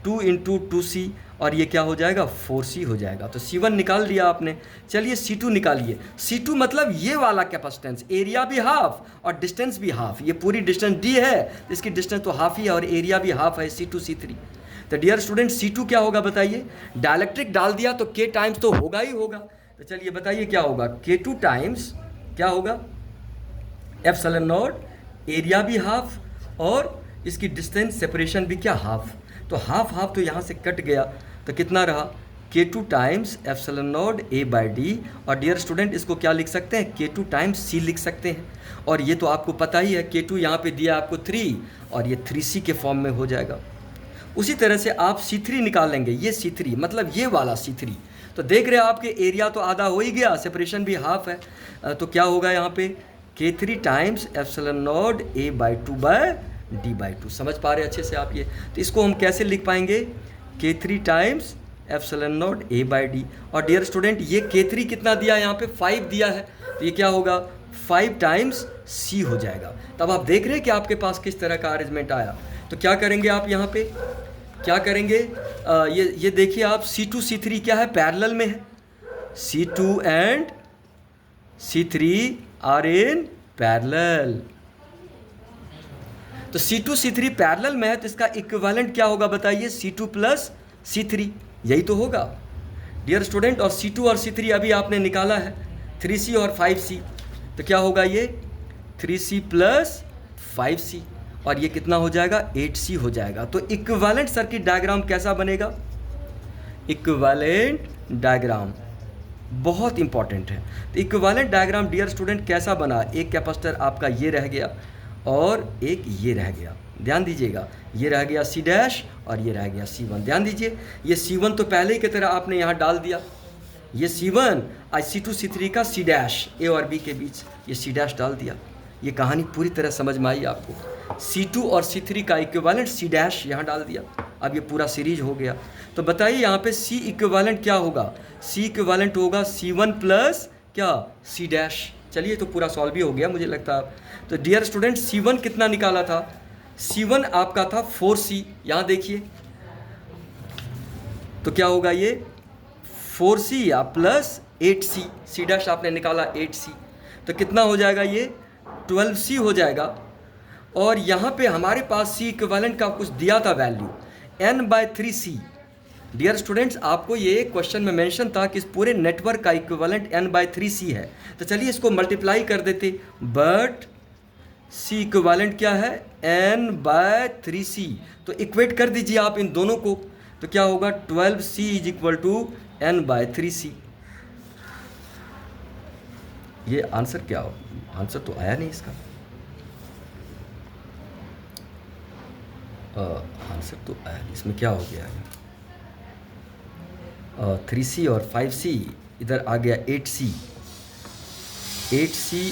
2 × 2C, और ये क्या हो जाएगा, 4C हो जाएगा। तो C1 निकाल दिया आपने। चलिए C2 निकालिए। C2 मतलब ये वाला कैपेसिटेंस, एरिया भी हाफ और डिस्टेंस भी हाफ। ये पूरी डिस्टेंस D है, तो इसकी डिस्टेंस तो हाफ ही है और एरिया भी हाफ है, C2 C3। तो डियर स्टूडेंट, C2 क्या होगा बताइए? डाइलेक्ट्रिक डाल दिया तो K टाइम्स तो होगा ही होगा। तो चलिए बताइए क्या होगा, K2 टाइम्स क्या होगा, एप्सिलॉन नॉट, एरिया भी हाफ और इसकी डिस्टेंस सेपरेशन भी क्या, हाफ। तो हाफ हाफ तो यहाँ से कट गया, तो कितना रहा, K2 times epsilon naught A by d। और डियर स्टूडेंट, इसको क्या लिख सकते हैं, K2 टाइम्स C लिख सकते हैं। और ये तो आपको पता ही है, K2 यहाँ पे दिया आपको 3 और ये 3C के फॉर्म में हो जाएगा। उसी तरह से आप C3 निकाल लेंगे, ये C3 मतलब ये वाला C3। तो देख रहे हैं आपके एरिया तो आधा हो ही गया, सेपरेशन भी हाफ है। तो क्या होगा यहाँ पे, K3 times epsilon naught A by 2 by d/2। समझ पा रहे हैं अच्छे से आप ये? तो इसको हम कैसे लिख पाएंगे, K3 times epsilon naught A by d। और डियर स्टूडेंट, ये K3 कितना दिया, यहाँ पे 5 दिया है, तो ये क्या होगा, 5 टाइम्स C हो जाएगा। तब आप देख रहे हैं कि आपके पास किस तरह का अरेंजमेंट आया। तो क्या करेंगे आप यहाँ पे, क्या करेंगे, ये देखिए आप, C2 C3 क्या है, पैरेलल में है। C2 and C3 are in parallel. तो C2 C3 पैरेलल में है, तो इसका इक्विवेलेंट क्या होगा बताइए, C2 प्लस C3, यही तो होगा डियर स्टूडेंट। और C2 और C3 अभी आपने निकाला है, 3C और 5C। तो क्या होगा ये, 3C प्लस 5C, और ये कितना हो जाएगा, 8C हो जाएगा। तो इक्विवेलेंट सर्किट डायग्राम कैसा बनेगा, इक्विवेलेंट डायग्राम बहुत इंपॉर्टेंट है। तो इक्विवेलेंट डायग्राम डियर स्टूडेंट कैसा बना, एक कैपेसिटर आपका ये रह गया और एक ये रह गया, ध्यान दीजिएगा, ये रह गया C' और ये रह गया C1। ध्यान दीजिए, ये C1 तो पहले ही की तरह आपने यहाँ डाल दिया, ये C1 आज C2 C3 का C' A और B के बीच ये C' डाल दिया। ये कहानी पूरी तरह समझ में आई आपको। C2 और C3 का इक्विवेलेंट C' यहाँ डाल दिया, अब ये पूरा सीरीज हो गया। तो बताइए यहाँ पे C इक्विवेलेंट क्या होगा, C इक्विवेलेंट होगा C1 प्लस क्या, C'। चलिए, तो पूरा सॉल्व भी हो गया मुझे लगता है। तो डियर स्टूडेंट, C1 कितना निकाला था, C1 आपका था 4C, यहाँ देखिए, तो क्या होगा ये 4C या प्लस 8C, C' आपने निकाला 8C, तो कितना हो जाएगा ये 12C हो जाएगा। और यहाँ पे हमारे पास सी इक्विवेलेंट का कुछ दिया था वैल्यू n/3c। डियर स्टूडेंट्स, आपको ये क्वेश्चन में मेंशन था कि इस पूरे नेटवर्क का इक्विवेलेंट n/3c है। तो चलिए इसको मल्टीप्लाई कर देते, बट सी इक्विवेलेंट क्या है, n/3c। तो इक्वेट कर दीजिए आप इन दोनों को, तो क्या होगा 12c is equal to n/3c। ये आंसर क्या हो, आंसर तो आया नहीं इसका। आंसर तो आया नहीं, इसमें क्या हो गया है, 3c और 5c, इधर आ गया 8c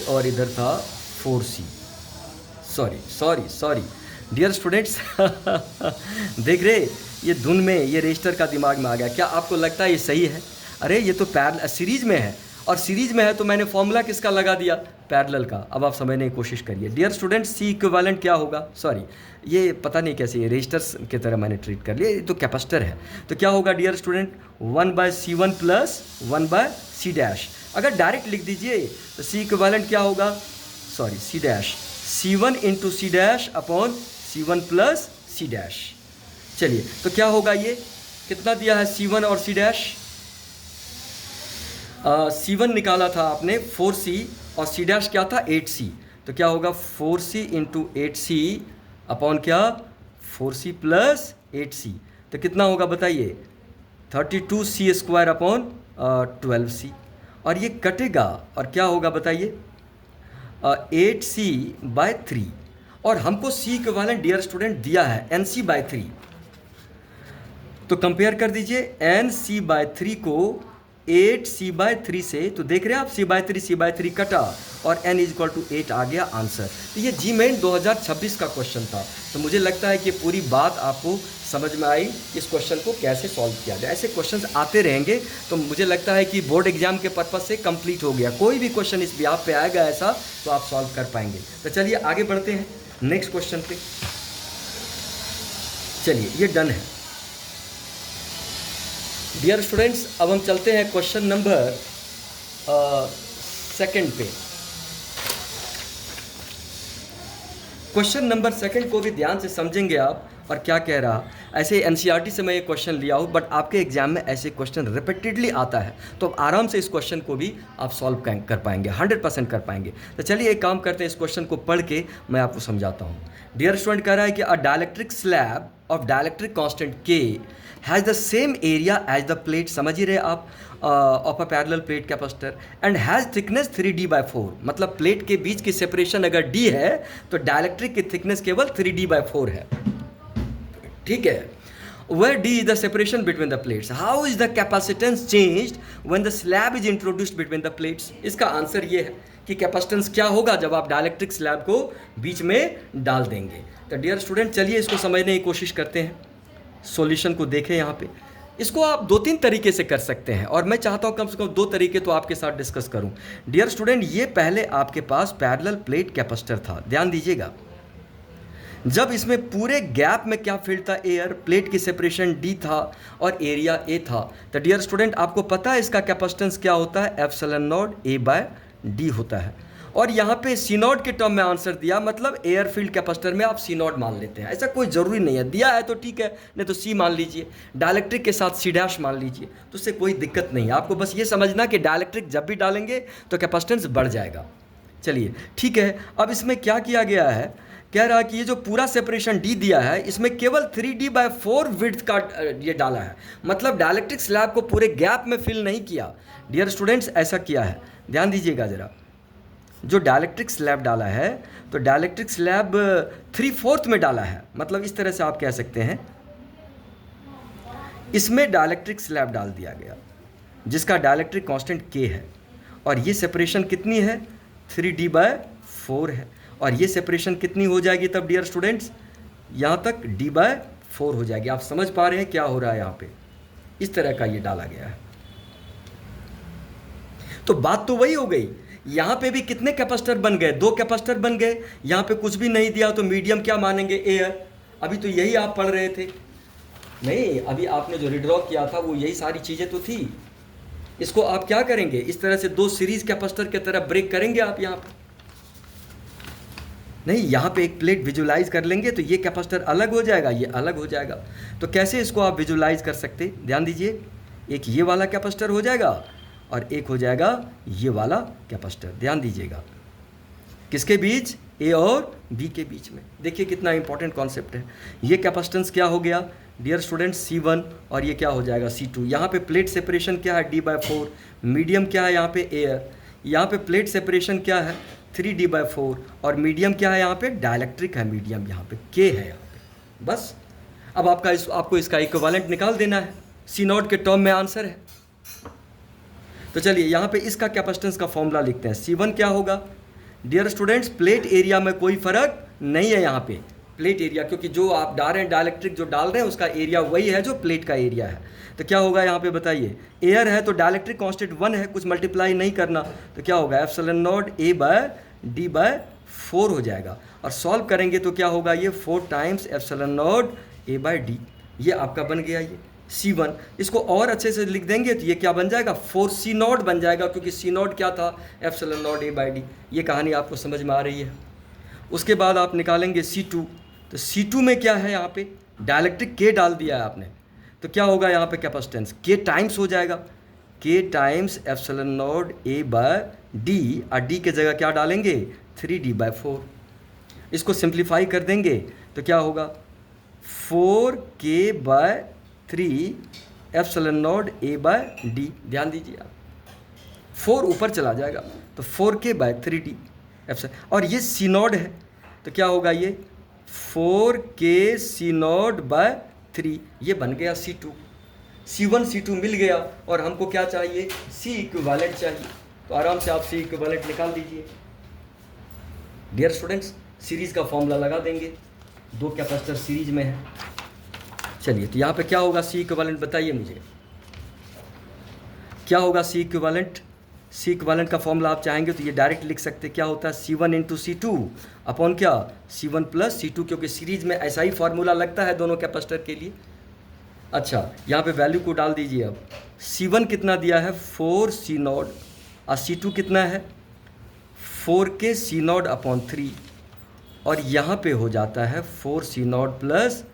और इधर था 4c। सॉरी डियर स्टूडेंट्स देख रहे, ये धुन में ये रजिस्टर का दिमाग में आ गया। क्या आपको लगता है ये सही है? अरे ये तो सीरीज में है, और सीरीज में है तो मैंने फॉर्मूला किसका लगा दिया, पैरेलल का। अब आप समझने की कोशिश करिए डियर स्टूडेंट, सी इक्विवेलेंट क्या होगा, सॉरी ये पता नहीं कैसे ये रजिस्टर्स की तरह मैंने ट्रीट कर लिया, ये तो कैपेसिटर है। तो क्या होगा dear student, 1/C1 plus 1/C'। अगर डायरेक्ट लिख दीजिए तो सी इक्विवेलेंट क्या होगा, sorry C', C1 into C' upon C1 plus C'। चलिए तो क्या होगा, ये कितना दिया है C1 और C', C1 निकाला था आपने 4c और C' क्या था 8c। तो क्या होगा 4c इंटू 8c अपॉन क्या 4c प्लस 8c। तो कितना होगा बताइए, 32c² अपॉन 12c। और ये कटेगा और क्या होगा बताइए, 8c/3। और हमको सी इक्विवेलेंट डियर स्टूडेंट दिया है nc/3। तो कंपेयर कर दीजिए nc/3 को 8c/3 से, तो देख रहे हैं आप c/3 कटा और n इज इक्वल टू 8 आ गया आंसर। तो ये GMAIN 2026 का क्वेश्चन था। तो मुझे लगता है कि पूरी बात आपको समझ में आई, इस क्वेश्चन को कैसे सॉल्व किया जाए। ऐसे क्वेश्चंस आते रहेंगे, तो मुझे लगता है कि बोर्ड एग्जाम के पर्पज से कंप्लीट हो गया। कोई भी क्वेश्चन इस बिहाफ पे आएगा ऐसा तो आप सॉल्व कर पाएंगे। तो चलिए आगे बढ़ते हैं नेक्स्ट क्वेश्चन पे। चलिए ये डन है डियर स्टूडेंट्स। अब हम चलते हैं क्वेश्चन नंबर 2 पे। क्वेश्चन नंबर 2 को भी ध्यान से समझेंगे आप, और क्या कह रहा, ऐसे NCERT से मैं ये क्वेश्चन लिया हूँ, बट आपके एग्जाम में ऐसे क्वेश्चन रिपीटेडली आता है, तो आप आराम से इस क्वेश्चन को भी आप सॉल्व कर पाएंगे, 100% कर पाएंगे। तो चलिए एक काम करते हैं, इस क्वेश्चन को पढ़ के मैं आपको समझाता हूँ। डियर स्टूडेंट कह रहा है कि a dielectric slab of dielectric constant K has the same area as the plate, समझ ही रहे आप, of a parallel plate capacitor, and has thickness 3D/4। मतलब प्लेट के बीच की सेपरेशन अगर D है तो डाइलेक्ट्रिक की थिकनेस केवल 3D/4 है, ठीक है। Where D is the separation between the plates, how is the capacitance changed when the slab is introduced between the plates? इसका आंसर ये है कि कैपेसिटेंस क्या होगा जब आप डाइलेक्ट्रिक स्लैब को बीच में डाल देंगे। तो डियर स्टूडेंट चलिए इसको समझने की कोशिश करते हैं, सॉल्यूशन को देखें। यहाँ पे इसको आप 2-3 तरीके से कर सकते हैं, और मैं चाहता हूँ कम से कम 2 तरीके तो आपके साथ डिस्कस करूँ। डियर स्टूडेंट, ये पहले आपके पास पैरेलल प्लेट कैपेसिटर था, ध्यान दीजिएगा। जब इसमें पूरे गैप में क्या फील्ड था, एयर, प्लेट की सेपरेशन D था और एरिया A था। तो डियर स्टूडेंट आपको पता है इसका कैपेसिटेंस क्या होता है, ε0 A/D होता है। और यहाँ पे C0 के टर्म में आंसर दिया, मतलब एयर फील्ड कैपेसिटर में आप C0 मान लेते हैं, ऐसा कोई ज़रूरी नहीं है, दिया है तो ठीक है, नहीं तो C मान लीजिए, डाइलेक्ट्रिक के साथ C' मान लीजिए, तो उससे कोई दिक्कत नहीं है। आपको बस ये समझना कि डाइलेक्ट्रिक जब भी डालेंगे तो कैपेसिटेंस बढ़ जाएगा। चलिए ठीक है, अब इसमें क्या किया गया है, कह रहा है कि ये जो पूरा सेपरेशन D दिया है इसमें केवल 3D/4 विड्थ का ये डाला है, मतलब डाइलेक्ट्रिक स्लैब को पूरे गैप में फिल नहीं किया। डियर स्टूडेंट्स ऐसा किया है, ध्यान दीजिएगा ज़रा, जो डाइलेक्ट्रिक स्लैब डाला है तो डाइलेक्ट्रिक स्लैब 3/4 में डाला है, मतलब इस तरह से आप कह सकते हैं, इसमें डाइलेक्ट्रिक स्लैब डाल दिया गया जिसका डाइलेक्ट्रिक कांस्टेंट K है, और ये सेपरेशन कितनी है 3D/4 है, और ये सेपरेशन कितनी हो जाएगी तब डियर स्टूडेंट्स, यहाँ तक D/4 हो जाएगी। आप समझ पा रहे हैं क्या हो रहा है यहाँ पे, इस तरह का ये डाला गया है। तो बात तो वही हो गई, यहाँ पे भी कितने कैपेसिटर बन गए, 2 कैपेसिटर बन गए, यहाँ पे कुछ भी नहीं दिया तो मीडियम क्या मानेंगे, एयर। अभी तो यही आप पढ़ रहे थे, नहीं अभी आपने जो रिड्रॉ किया था वो यही सारी चीज़ें तो थी। इसको आप क्या करेंगे, इस तरह से 2 सीरीज कैपेसिटर की तरह ब्रेक करेंगे आप यहाँ पर। नहीं, यहाँ पे एक प्लेट विजुलाइज कर लेंगे तो ये कैपेसिटर अलग हो जाएगा, ये अलग हो जाएगा। तो कैसे इसको आप विजुलाइज कर सकते, ध्यान दीजिए, एक ये वाला कैपेसिटर हो जाएगा और एक हो जाएगा ये वाला कैपेसिटर। ध्यान दीजिएगा, किसके बीच, ए और बी के बीच में। देखिए कितना इंपॉर्टेंट कॉन्सेप्ट है। ये कैपेसिटेंस क्या हो गया डियर स्टूडेंट्स, C1, और ये क्या हो जाएगा C2। यहाँ पे प्लेट सेपरेशन क्या है, D/4। मीडियम क्या है यहाँ पे, एयर। यहाँ पे प्लेट सेपरेशन क्या है, 3D/4, और मीडियम क्या है यहाँ पे, डाइलेक्ट्रिक है मीडियम, यहाँ पे K है यहाँ पे। बस अब आपको इसका इक्विवेलेंट निकाल देना है, C0 के टर्म में आंसर है। तो चलिए यहाँ पे इसका कैपेसिटेंस का फॉर्मूला लिखते हैं। C1 क्या होगा डियर स्टूडेंट्स, प्लेट एरिया में कोई फर्क नहीं है यहाँ पे, प्लेट एरिया, क्योंकि जो आप डाइलेक्ट्रिक जो डाल रहे हैं उसका एरिया वही है जो प्लेट का एरिया है। तो क्या होगा यहाँ पे बताइए, एयर है तो डाइलेक्ट्रिक कांस्टेंट 1 है, कुछ मल्टीप्लाई नहीं करना, तो क्या होगा ε0 A/D/4 हो जाएगा। और सॉल्व करेंगे तो क्या होगा, ये 4 टाइम्स ε0 A/D, ये आपका बन गया ये C1। इसको और अच्छे से लिख देंगे तो ये क्या बन जाएगा, 4C0 बन जाएगा, क्योंकि C0 क्या था, ε0 A/D। ये कहानी आपको समझ में आ रही है। उसके बाद आप निकालेंगे C2, तो C2 में क्या है, यहाँ पे डाइलेक्ट्रिक K डाल दिया है आपने, तो क्या होगा यहाँ पे कैपेसिटेंस K टाइम्स हो जाएगा, K टाइम्स ε0 A/D, और D के जगह क्या डालेंगे, 3D/4। इसको सिंप्लीफाई कर देंगे तो क्या होगा, 4K/3 ε0 A/D। ध्यान दीजिए आप, 4 ऊपर चला जाएगा तो 4K/3D और ये C0 है तो क्या होगा, ये 4K C0/3, ये बन गया C2। C1 C2 मिल गया और हमको क्या चाहिए, C इक्विवेलेंट चाहिए। तो आराम से आप C इक्विवेलेंट निकाल दीजिए डियर स्टूडेंट्स। सीरीज़ का फॉर्मूला लगा देंगे, 2 कैपेसिटर सीरीज में है। चलिए तो यहाँ पे क्या होगा C इक्विवेलेंट, बताइए मुझे क्या होगा C इक्विवेलेंट। C इक्विवेलेंट का फॉर्मूला आप चाहेंगे तो ये डायरेक्ट लिख सकते, क्या होता है, C1 × C2 अपॉन क्या, C1 + C2, क्योंकि सीरीज में ऐसा ही फार्मूला लगता है दोनों कैपेसिटर के लिए। अच्छा, यहाँ पे वैल्यू को डाल दीजिए। अब C1 कितना दिया है, 4C0, और C2 कितना है, 4K C0/3, और यहाँ पे हो जाता है 4C0 +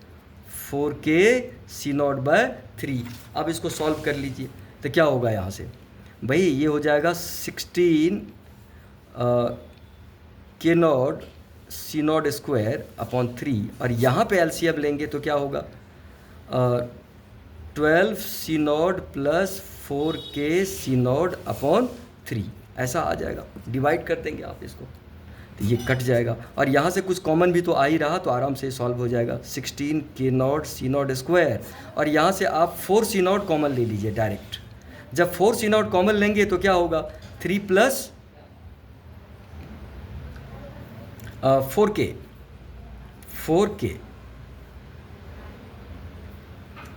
4K C0/3। अब इसको सॉल्व कर लीजिए तो क्या होगा यहाँ से, भाई ये हो जाएगा 16 K0 C0² और यहाँ पे LCM लेंगे तो क्या होगा, 12C0 + 4K C0/3, ऐसा आ जाएगा। डिवाइड कर देंगे आप इसको तो ये कट जाएगा, और यहाँ से कुछ कॉमन भी तो आ ही रहा, तो आराम से सॉल्व हो जाएगा। 16 K0 C0², और यहाँ से आप 4C0 कॉमन ले लीजिए डायरेक्ट। जब 4C0 कॉमन लेंगे तो क्या होगा, 3 + 4K,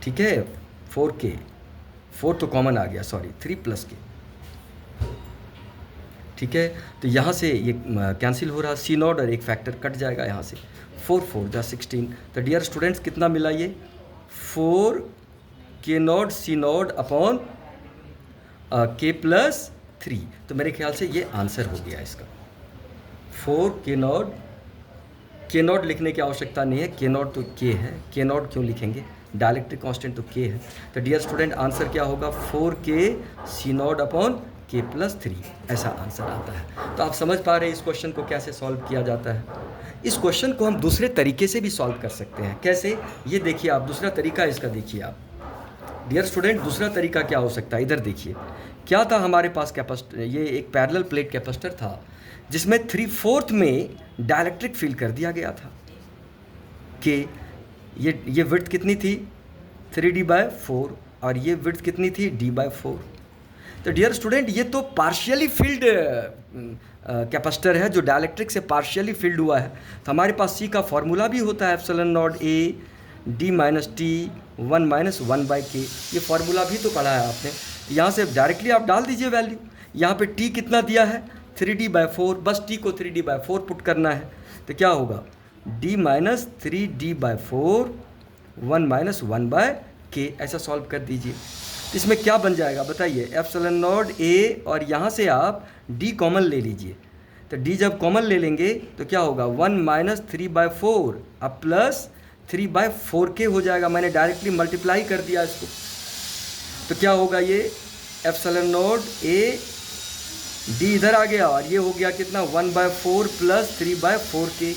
ठीक है, 4K, 4 तो कॉमन आ गया, सॉरी, 3 + K, ठीक है। तो यहाँ से ये कैंसिल हो रहा, C0 और एक फैक्टर कट जाएगा यहाँ से, 4 4 = 16। तो डियर स्टूडेंट्स कितना मिला ये, 4 K0 C0/K + 3। तो मेरे ख्याल से ये आंसर हो गया इसका। 4 K0 लिखने की आवश्यकता नहीं है, K0 तो K है, K0 क्यों लिखेंगे, डाइलेक्ट्रिक कांस्टेंट तो K है। तो डियर स्टूडेंट आंसर क्या होगा, 4K C0/K + 3, ऐसा आंसर आता है। तो आप समझ पा रहे हैं इस क्वेश्चन को कैसे सॉल्व किया जाता है। इस क्वेश्चन को हम दूसरे तरीके से भी सॉल्व कर सकते हैं। कैसे, ये देखिए आप, दूसरा तरीका इसका देखिए आप डियर स्टूडेंट। दूसरा तरीका क्या हो सकता है, इधर देखिए, क्या था हमारे पास कैपेसिटर, ये एक पैरेलल प्लेट कैपेसिटर था जिसमें 3/4 में डाइलेक्ट्रिक फील्ड कर दिया गया था कि ये विड्थ कितनी थी, 3D/4, और ये विड्थ कितनी थी, D/4। तो डियर स्टूडेंट ये तो पार्शियली फिल्ड कैपेसिटर है, जो डाइलेक्ट्रिक से पार्शियली फिल्ड हुआ है। तो हमारे पास C का फॉर्मूला भी होता है ε0 A/D - T 1 - 1/K, ये फार्मूला भी तो पढ़ा है आपने। यहाँ से डायरेक्टली आप डाल दीजिए वैल्यू। यहाँ पे T कितना दिया है, 3D/4, बस T को 3D/4 पुट करना है तो क्या होगा, D - 3D/4 1 - 1/K, ऐसा सॉल्व कर दीजिए। इसमें क्या बन जाएगा बताइए, ε0 A, और यहाँ से आप D कॉमन ले लीजिए तो डी जब कॉमन ले लेंगे तो क्या होगा 1 माइनस 3/4 अब प्लस 3/4k हो जाएगा। मैंने डायरेक्टली मल्टीप्लाई कर दिया इसको, तो क्या होगा ये एप्सिलॉन नॉट ए डी इधर आ गया और ये हो गया कितना 1/4 प्लस 3/4k।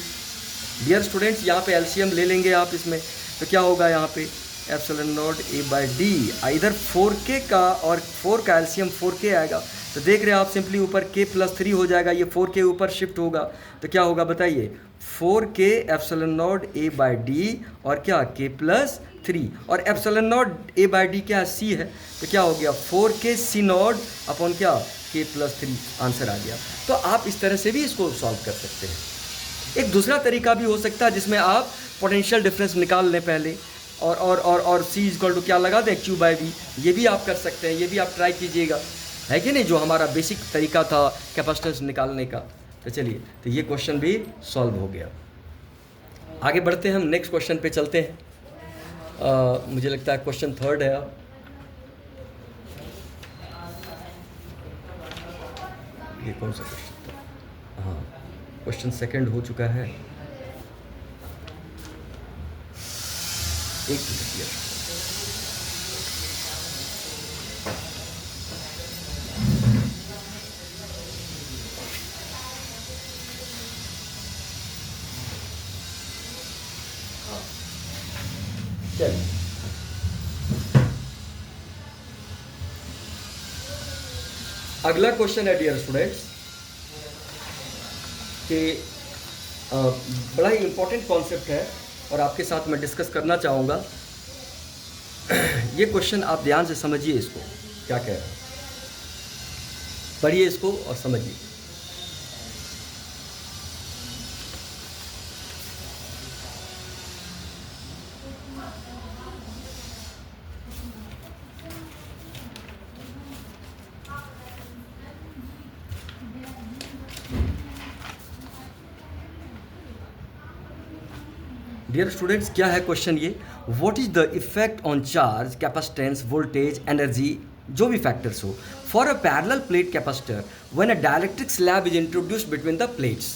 डियर स्टूडेंट्स यहाँ पे एलसीएम ले लेंगे आप इसमें, तो क्या होगा यहाँ पे epsilon naught A by D, इधर 4k का और 4 का एलसीएम 4k आएगा, तो देख रहे हैं आप सिंपली ऊपर k प्लस 3 हो जाएगा, ये 4k ऊपर शिफ्ट होगा, तो क्या होगा बताइए 4k epsilon naught A by D और क्या k प्लस 3 और epsilon naught A by D क्या c है, तो क्या हो गया 4k c नॉट अपॉन क्या k प्लस 3, आंसर आ गया। तो आप इस तरह से भी इसको सॉल्व कर सकते हैं। एक दूसरा तरीका भी हो सकता है जिसमें आप पोटेंशियल डिफरेंस निकाल लें पहले और c इक्वल टू क्या लगा दें q/v, ये भी आप कर सकते हैं, ये भी आप ट्राई कीजिएगा, है कि नहीं, जो हमारा बेसिक तरीका था कैपेसिटेंस निकालने का। तो चलिए, तो ये क्वेश्चन भी सॉल्व हो गया। आगे बढ़ते हैं, हम नेक्स्ट क्वेश्चन पे चलते हैं। मुझे लगता है क्वेश्चन 3 है अब। ये कौन सा क्वेश्चन था? हाँ, क्वेश्चन 2 हो चुका है। एक मिनट, चलिए अगला क्वेश्चन है डियर स्टूडेंट्स कि बड़ा ही इंपॉर्टेंट कॉन्सेप्ट है और आपके साथ मैं डिस्कस करना चाहूँगा। ये क्वेश्चन आप ध्यान से समझिए, इसको क्या कह रहा है, पढ़िए इसको और समझिए। डियर स्टूडेंट्स, क्या है क्वेश्चन ये, what is the effect on charge, capacitance, voltage, energy, जो भी फैक्टर्स हो, for a parallel plate capacitor when a dielectric slab is introduced between the plates.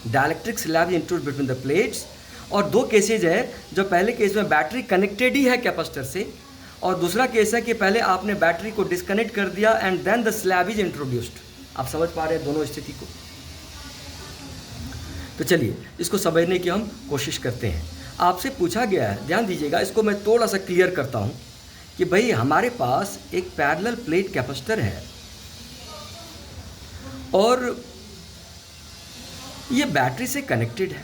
Dielectric slab is introduced between the plates, और दो cases है, जो पहले case में battery connected ही है कैपेसिटर से, और दूसरा केस है कि पहले आपने बैटरी को डिस्कनेक्ट कर दिया and then the slab is introduced. आप समझ पा रहे हैं दोनों स्थिति को? तो चलिए इसको समझने की हम कोशिश करते हैं। आपसे पूछा गया है, ध्यान दीजिएगा, इसको मैं थोड़ा सा क्लियर करता हूं कि भाई हमारे पास एक पैरेलल प्लेट कैपेसिटर है और ये बैटरी से कनेक्टेड है,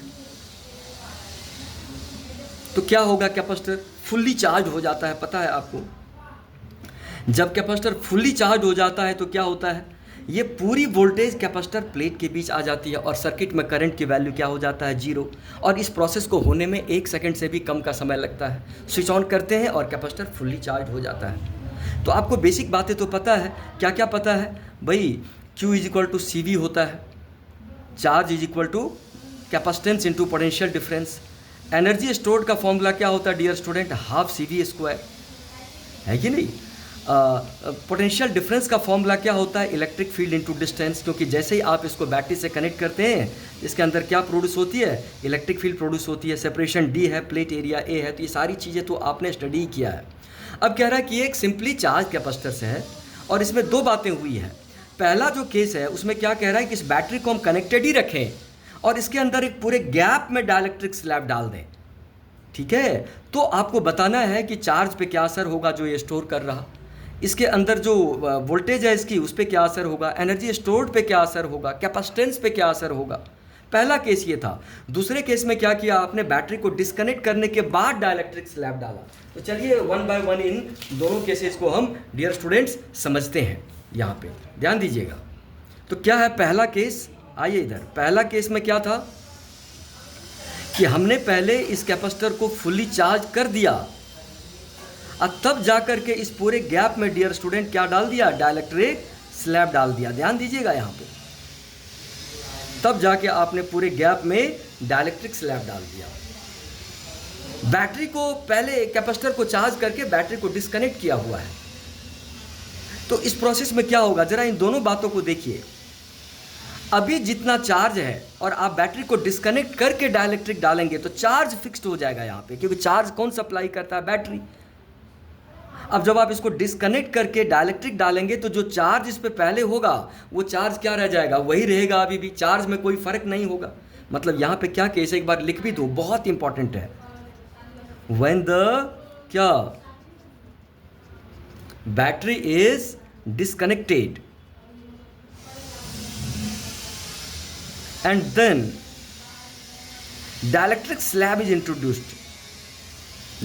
तो क्या होगा, कैपेसिटर फुल्ली चार्ज हो जाता है। पता है आपको, जब कैपेसिटर फुल्ली चार्ज हो जाता है तो क्या होता है, ये पूरी वोल्टेज कैपेसिटर प्लेट के बीच आ जाती है और सर्किट में करंट की वैल्यू क्या हो जाता है, 0। और इस प्रोसेस को होने में 1 सेकंड से भी कम का समय लगता है। स्विच ऑन करते हैं और कैपेसिटर फुल्ली चार्ज हो जाता है। तो आपको बेसिक बातें तो पता है, क्या क्या पता है भाई, Q is equal to CV होता है, charge is equal to capacitance into potential difference. Energy stored का फॉर्मूला क्या होता है डियर स्टूडेंट, हाफ CV², है कि नहीं। पोटेंशियल डिफरेंस का फॉर्मूला क्या होता है, इलेक्ट्रिक फील्ड इनटू डिस्टेंस, क्योंकि जैसे ही आप इसको बैटरी से कनेक्ट करते हैं इसके अंदर क्या प्रोड्यूस होती है, इलेक्ट्रिक फील्ड प्रोड्यूस होती है। सेपरेशन D है, प्लेट एरिया A है, तो ये सारी चीज़ें तो आपने स्टडी किया है। अब कह रहा है कि एक सिंपली चार्ज कैपेसिटर से है और इसमें 2 बातें हुई है। पहला जो केस है उसमें क्या कह रहा है कि इस बैटरी को हम कनेक्टेड ही रखें और इसके अंदर एक पूरे गैप में डाइलेक्ट्रिक स्लैब डाल दें, ठीक है। तो आपको बताना है कि चार्ज पे क्या असर होगा जो ये स्टोर कर रहा, इसके अंदर जो वोल्टेज है इसकी उस पर क्या असर होगा, एनर्जी स्टोर्ड पे क्या असर होगा, कैपेसिटेंस पे क्या असर होगा। पहला केस ये था। दूसरे केस में क्या किया आपने, बैटरी को डिस्कनेक्ट करने के बाद डाइलेक्ट्रिक स्लैब डाला। तो चलिए 1 बाय 1 इन दोनों केसेस को हम डियर स्टूडेंट्स समझते हैं। यहाँ पे ध्यान दीजिएगा, तो क्या है पहला केस, आइए इधर। पहला केस में क्या था कि हमने पहले इस कैपेसिटर को फुल्ली चार्ज कर दिया और तब जाकर के इस पूरे गैप में डियर स्टूडेंट क्या डाल दिया, डाइलेक्ट्रिक स्लैब डाल दिया। ध्यान दीजिएगा यहाँ पे, तब जाके आपने पूरे गैप में डाइलेक्ट्रिक स्लैब डाल दिया। बैटरी को पहले कैपेसिटर को चार्ज करके बैटरी को डिस्कनेक्ट किया हुआ है। तो इस प्रोसेस में क्या होगा, जरा इन दोनों बातों को देखिए। अभी जितना चार्ज है और आप बैटरी को डिस्कनेक्ट करके डाइलेक्ट्रिक डालेंगे तो चार्ज फिक्स्ड हो जाएगा यहाँ पे, क्योंकि चार्ज कौन सप्लाई करता है? बैटरी। अब जब आप इसको डिस्कनेक्ट करके डाइलेक्ट्रिक डालेंगे तो जो चार्ज इस पे पहले होगा वो चार्ज क्या रह जाएगा? वही रहेगा, अभी भी चार्ज में कोई फर्क नहीं होगा। मतलब यहाँ पे क्या केस है, एक बार लिख भी दो, बहुत इंपॉर्टेंट है। व्हेन द क्या battery is disconnected and then dielectric slab is introduced.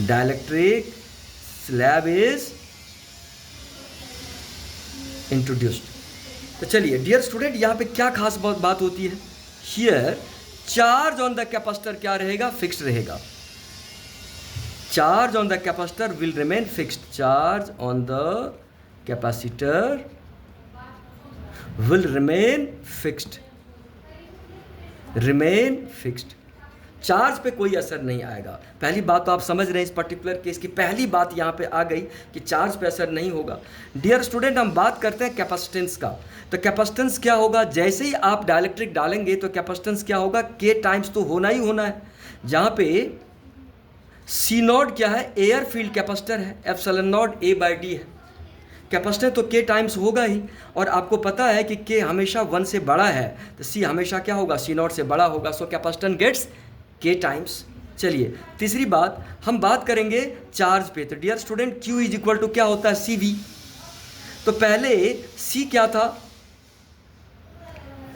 Dielectric slab is introduced. तो चलिए डियर स्टूडेंट, यहाँ पे क्या खास बात होती है? Here charge on the capacitor क्या रहेगा? फिक्स्ड रहेगा। Charge on the capacitor will remain fixed. Charge on the capacitor will remain fixed. Remain fixed. Charge पे कोई असर नहीं आएगा। पहली बात तो आप समझ रहे हैं इस पर्टिकुलर केस की, पहली बात यहाँ पे आ गई कि चार्ज पे असर नहीं होगा। डियर स्टूडेंट, हम बात करते हैं कैपेसिटेंस का। तो कैपेसिटेंस क्या होगा? जैसे ही आप डाइलेक्ट्रिक डालेंगे तो कैपेसिटेंस क्या होगा? के टाइम्स तो होना ही होना है। जहाँ पे सी नॉट क्या है? एयर फील्ड कैपेसिटर है, epsilon naught A by D है। कैपेसिटर तो के टाइम्स होगा ही, और आपको पता है कि के हमेशा 1 से बड़ा है तो सी हमेशा क्या होगा? सी नॉट से बड़ा होगा। So capacitor gets K times. चलिए तीसरी बात, हम बात करेंगे चार्ज पे। तो dear student, Q is equal to क्या होता है? C V. तो पहले सी क्या था?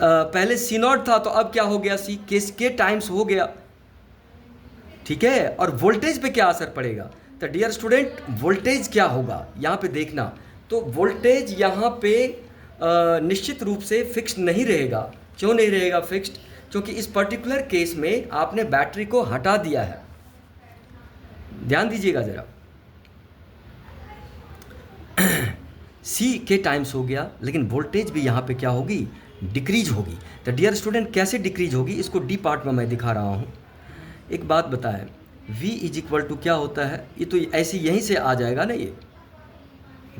पहले सी नॉट था, तो अब क्या हो गया? सी के टाइम्स हो गया। ठीक है, और वोल्टेज पे क्या असर पड़ेगा? तो डियर स्टूडेंट, वोल्टेज क्या होगा यहाँ पे देखना। तो वोल्टेज यहाँ पे निश्चित रूप से फिक्स्ड नहीं रहेगा। क्यों नहीं रहेगा फिक्स्ड? क्योंकि इस पर्टिकुलर केस में आपने बैटरी को हटा दिया है। ध्यान दीजिएगा जरा। सी के टाइम्स हो गया, लेकिन वोल्टेज भी यहाँ पे क्या होगी? डिक्रीज होगी। तो डियर स्टूडेंट, कैसे डिक्रीज होगी इसको डी पार्ट में मैं दिखा रहा हूँ। एक बात बताएं, V इज इक्वल टू क्या होता है? ये तो ऐसे यहीं से आ जाएगा ना, ये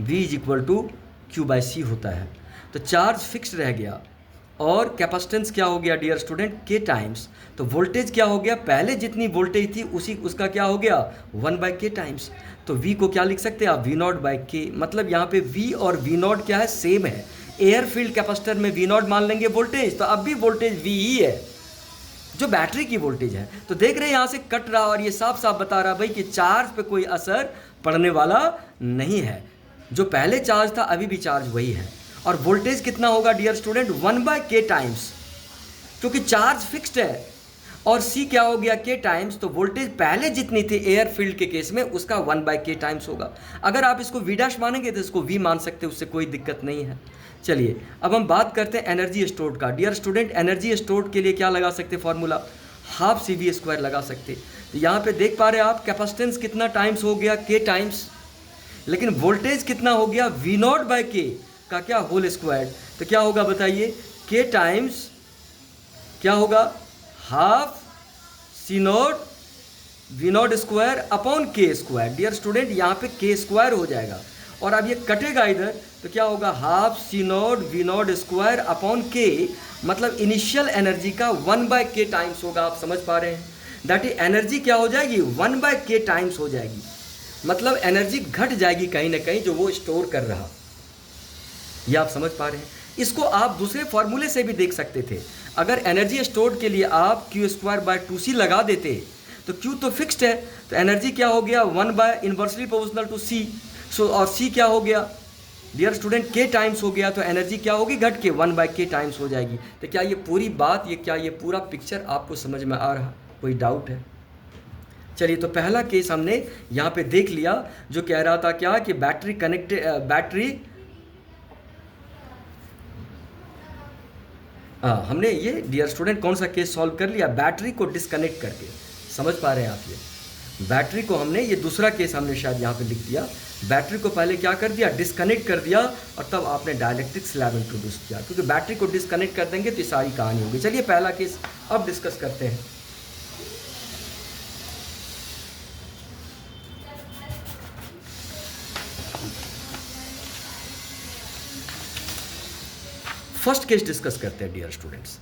V is equal to Q by C होता है। तो चार्ज फिक्स्ड रह गया और कैपेसिटेंस क्या हो गया डियर स्टूडेंट? के टाइम्स। तो वोल्टेज क्या हो गया? पहले जितनी वोल्टेज थी उसका क्या हो गया? 1 बाई के टाइम्स। तो V को क्या लिख सकते हैं आप? V नॉट बाई के। मतलब यहाँ पे V और V नॉट क्या है? सेम है। एयर फील्ड कैपेसिटर में V नॉट मान लेंगे वोल्टेज, तो अब भी वोल्टेज V ही है जो बैटरी की वोल्टेज है। तो देख रहे हैं यहाँ से कट रहा, और ये साफ साफ बता रहा भाई कि चार्ज पे कोई असर पड़ने वाला नहीं है। जो पहले चार्ज था अभी भी चार्ज वही है। और वोल्टेज कितना होगा डियर स्टूडेंट? 1 बाई के टाइम्स, क्योंकि चार्ज फिक्स्ड है। और सी क्या हो गया? के टाइम्स। तो वोल्टेज पहले जितनी थी एयर फील्ड के केस में उसका 1 बाई के टाइम्स होगा। अगर आप इसको वी डैश मानेंगे तो इसको वी मान सकते, उससे कोई दिक्कत नहीं है। चलिए अब हम बात करते हैं एनर्जी स्टोर्ड का। डियर स्टूडेंट, एनर्जी स्टोर्ड के लिए क्या लगा सकते? Formula half C V square लगा सकते। तो यहाँ पे देख पा रहे हैं आप कैपेसिटेंस कितना टाइम्स हो गया? के टाइम्स। लेकिन वोल्टेज कितना हो गया? वी नॉट बाई के का क्या होल स्क्वायर। तो क्या होगा बताइए? के टाइम्स क्या होगा? Half C naught V naught square upon K square. Dear student, यहाँ पे के स्क्वायर हो जाएगा, और अब ये कटेगा इधर, तो क्या होगा? Half C naught V naught square upon K. मतलब इनिशियल एनर्जी का 1 बाई के टाइम्स होगा। आप समझ पा रहे हैं? दैट इज एनर्जी क्या हो जाएगी? 1 बाई के टाइम्स हो जाएगी। मतलब एनर्जी घट जाएगी कहीं ना कहीं जो वो स्टोर कर रहा। ये आप समझ पा रहे हैं? इसको आप दूसरे फॉर्मूले से भी देख सकते थे। अगर एनर्जी स्टोर के लिए आप क्यू स्क्वायर बाय 2c लगा देते तो क्यू तो फिक्स्ड है, तो एनर्जी क्या हो गया? 1 बाय इन्वर्सली प्रोपोर्शनल टू सी। सो और सी क्या हो गया डियर स्टूडेंट? के टाइम्स हो गया। तो एनर्जी क्या होगी? घट के 1 बाय के टाइम्स हो जाएगी। तो क्या ये पूरी बात, क्या ये पूरा पिक्चर आपको समझ में आ रहा? कोई डाउट है? चलिए, तो पहला केस हमने यहाँ पे देख लिया जो कह रहा था क्या कि हमने ये डियर स्टूडेंट कौन सा केस सॉल्व कर लिया? बैटरी को डिस्कनेक्ट करके। समझ पा रहे हैं आप? ये बैटरी को हमने, ये दूसरा केस हमने शायद यहाँ पे लिख दिया। बैटरी को पहले क्या कर दिया? डिस्कनेक्ट कर दिया, और तब आपने डाइलेक्ट्रिक स्लैब इंट्रोड्यूस किया, क्योंकि बैटरी को डिस्कनेक्ट कर देंगे तो ये सारी कहानी होगी। चलिए पहला केस अब डिस्कस करते हैं। फर्स्ट केस डिस्कस करते हैं डियर स्टूडेंट्स।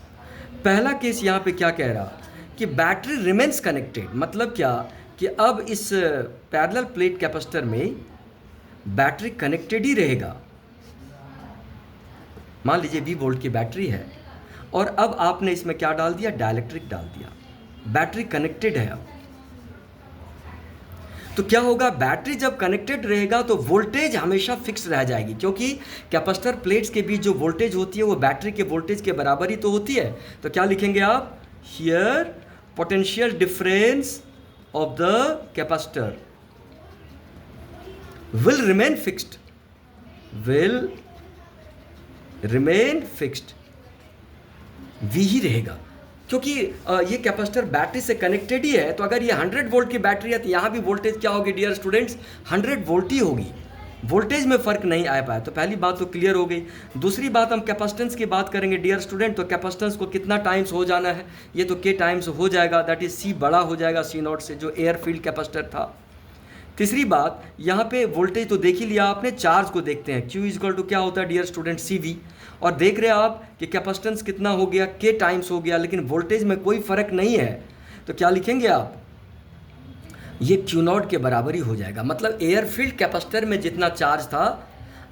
पहला केस यहाँ पे क्या कह रहा कि बैटरी रिमेन्स कनेक्टेड, मतलब क्या कि अब इस पैरेलल प्लेट कैपेसिटर में बैटरी कनेक्टेड ही रहेगा। मान लीजिए 20 वोल्ट की बैटरी है और अब आपने इसमें क्या डाल दिया, डाइलेक्ट्रिक डाल दिया, बैटरी कनेक्टेड है। अब तो क्या होगा, बैटरी जब कनेक्टेड रहेगा तो वोल्टेज हमेशा फिक्स रह जाएगी, क्योंकि कैपेसिटर प्लेट्स के बीच जो वोल्टेज होती है वो बैटरी के वोल्टेज के बराबर ही तो होती है। तो क्या लिखेंगे आप, here potential difference of the capacitor will remain fixed, will remain fixed, V ही रहेगा, क्योंकि ये कैपेसिटर बैटरी से कनेक्टेड ही है। तो अगर ये 100 वोल्ट की बैटरी है तो यहाँ भी वोल्टेज क्या होगी डियर स्टूडेंट्स, 100 वोल्ट ही होगी, वोल्टेज में फ़र्क नहीं आ पाया। तो पहली बात तो क्लियर हो गई। दूसरी बात, हम कैपेसिटेंस की बात करेंगे डियर स्टूडेंट। तो कैपेसिटेंस को कितना टाइम्स हो जाना है, ये तो के टाइम्स हो जाएगा, दैट इज सी बड़ा हो जाएगा सी नॉट से, जो एयर फील्ड कैपेसिटर था। तीसरी बात, यहाँ पे वोल्टेज तो देख ही लिया आपने, चार्ज को देखते हैं, Q इक्वल टू क्या होता है डियर स्टूडेंट, CV। और देख रहे हैं आप कि कैपेसिटेंस कितना हो गया, K टाइम्स हो गया, लेकिन वोल्टेज में कोई फर्क नहीं है। तो क्या लिखेंगे आप, ये Q नॉट के बराबर ही हो जाएगा। मतलब एयर फील्ड कैपेसिटर में जितना चार्ज था,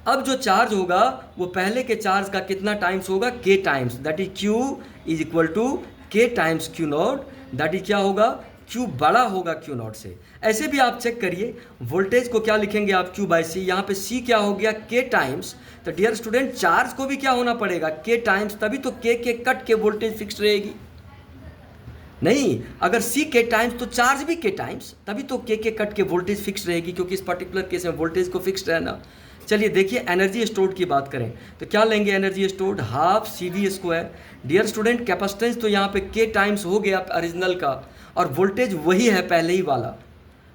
अब जो चार्ज होगा वो पहले के चार्ज का कितना टाइम्स होगा, K times, that is Q is equal to K times Q naught, that is क्या होगा, Q बड़ा होगा Q नॉट से। ऐसे भी आप चेक करिए, वोल्टेज को क्या लिखेंगे आप, Q बाई C, यहाँ पे C क्या हो गया, K टाइम्स। तो डियर स्टूडेंट चार्ज को भी क्या होना पड़ेगा, K टाइम्स, तभी तो K के कट के वोल्टेज फिक्स रहेगी। नहीं, अगर C K टाइम्स तो चार्ज भी K टाइम्स, तभी तो K के कट के वोल्टेज फिक्स रहेगी, क्योंकि इस पर्टिकुलर केस में वोल्टेज को फिक्स रहना। चलिए देखिए, एनर्जी स्टोर्ड की बात करें तो क्या लेंगे energy stored, half CV square. Dear student capacitance तो यहाँ पे K टाइम्स हो गया ओरिजिनल का, और वोल्टेज वही है पहले ही वाला।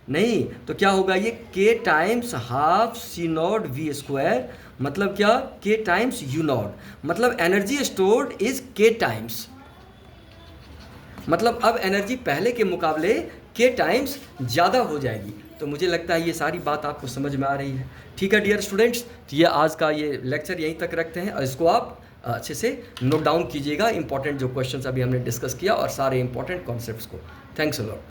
नहीं तो क्या होगा, ये K times half C not V square, मतलब क्या, K टाइम्स U नॉट, मतलब energy stored is K times. मतलब अब एनर्जी पहले के मुकाबले K टाइम्स ज़्यादा हो जाएगी। तो मुझे लगता है ये सारी बात आपको समझ में आ रही है। ठीक है डियर स्टूडेंट्स, तो ये आज का ये लेक्चर यहीं तक रखते हैं, और इसको आप अच्छे से नोट डाउन कीजिएगा, इंपॉर्टेंट जो क्वेश्चंस अभी हमने डिस्कस किया और सारे इंपॉर्टेंट कॉन्सेप्ट्स को। Thanks a lot.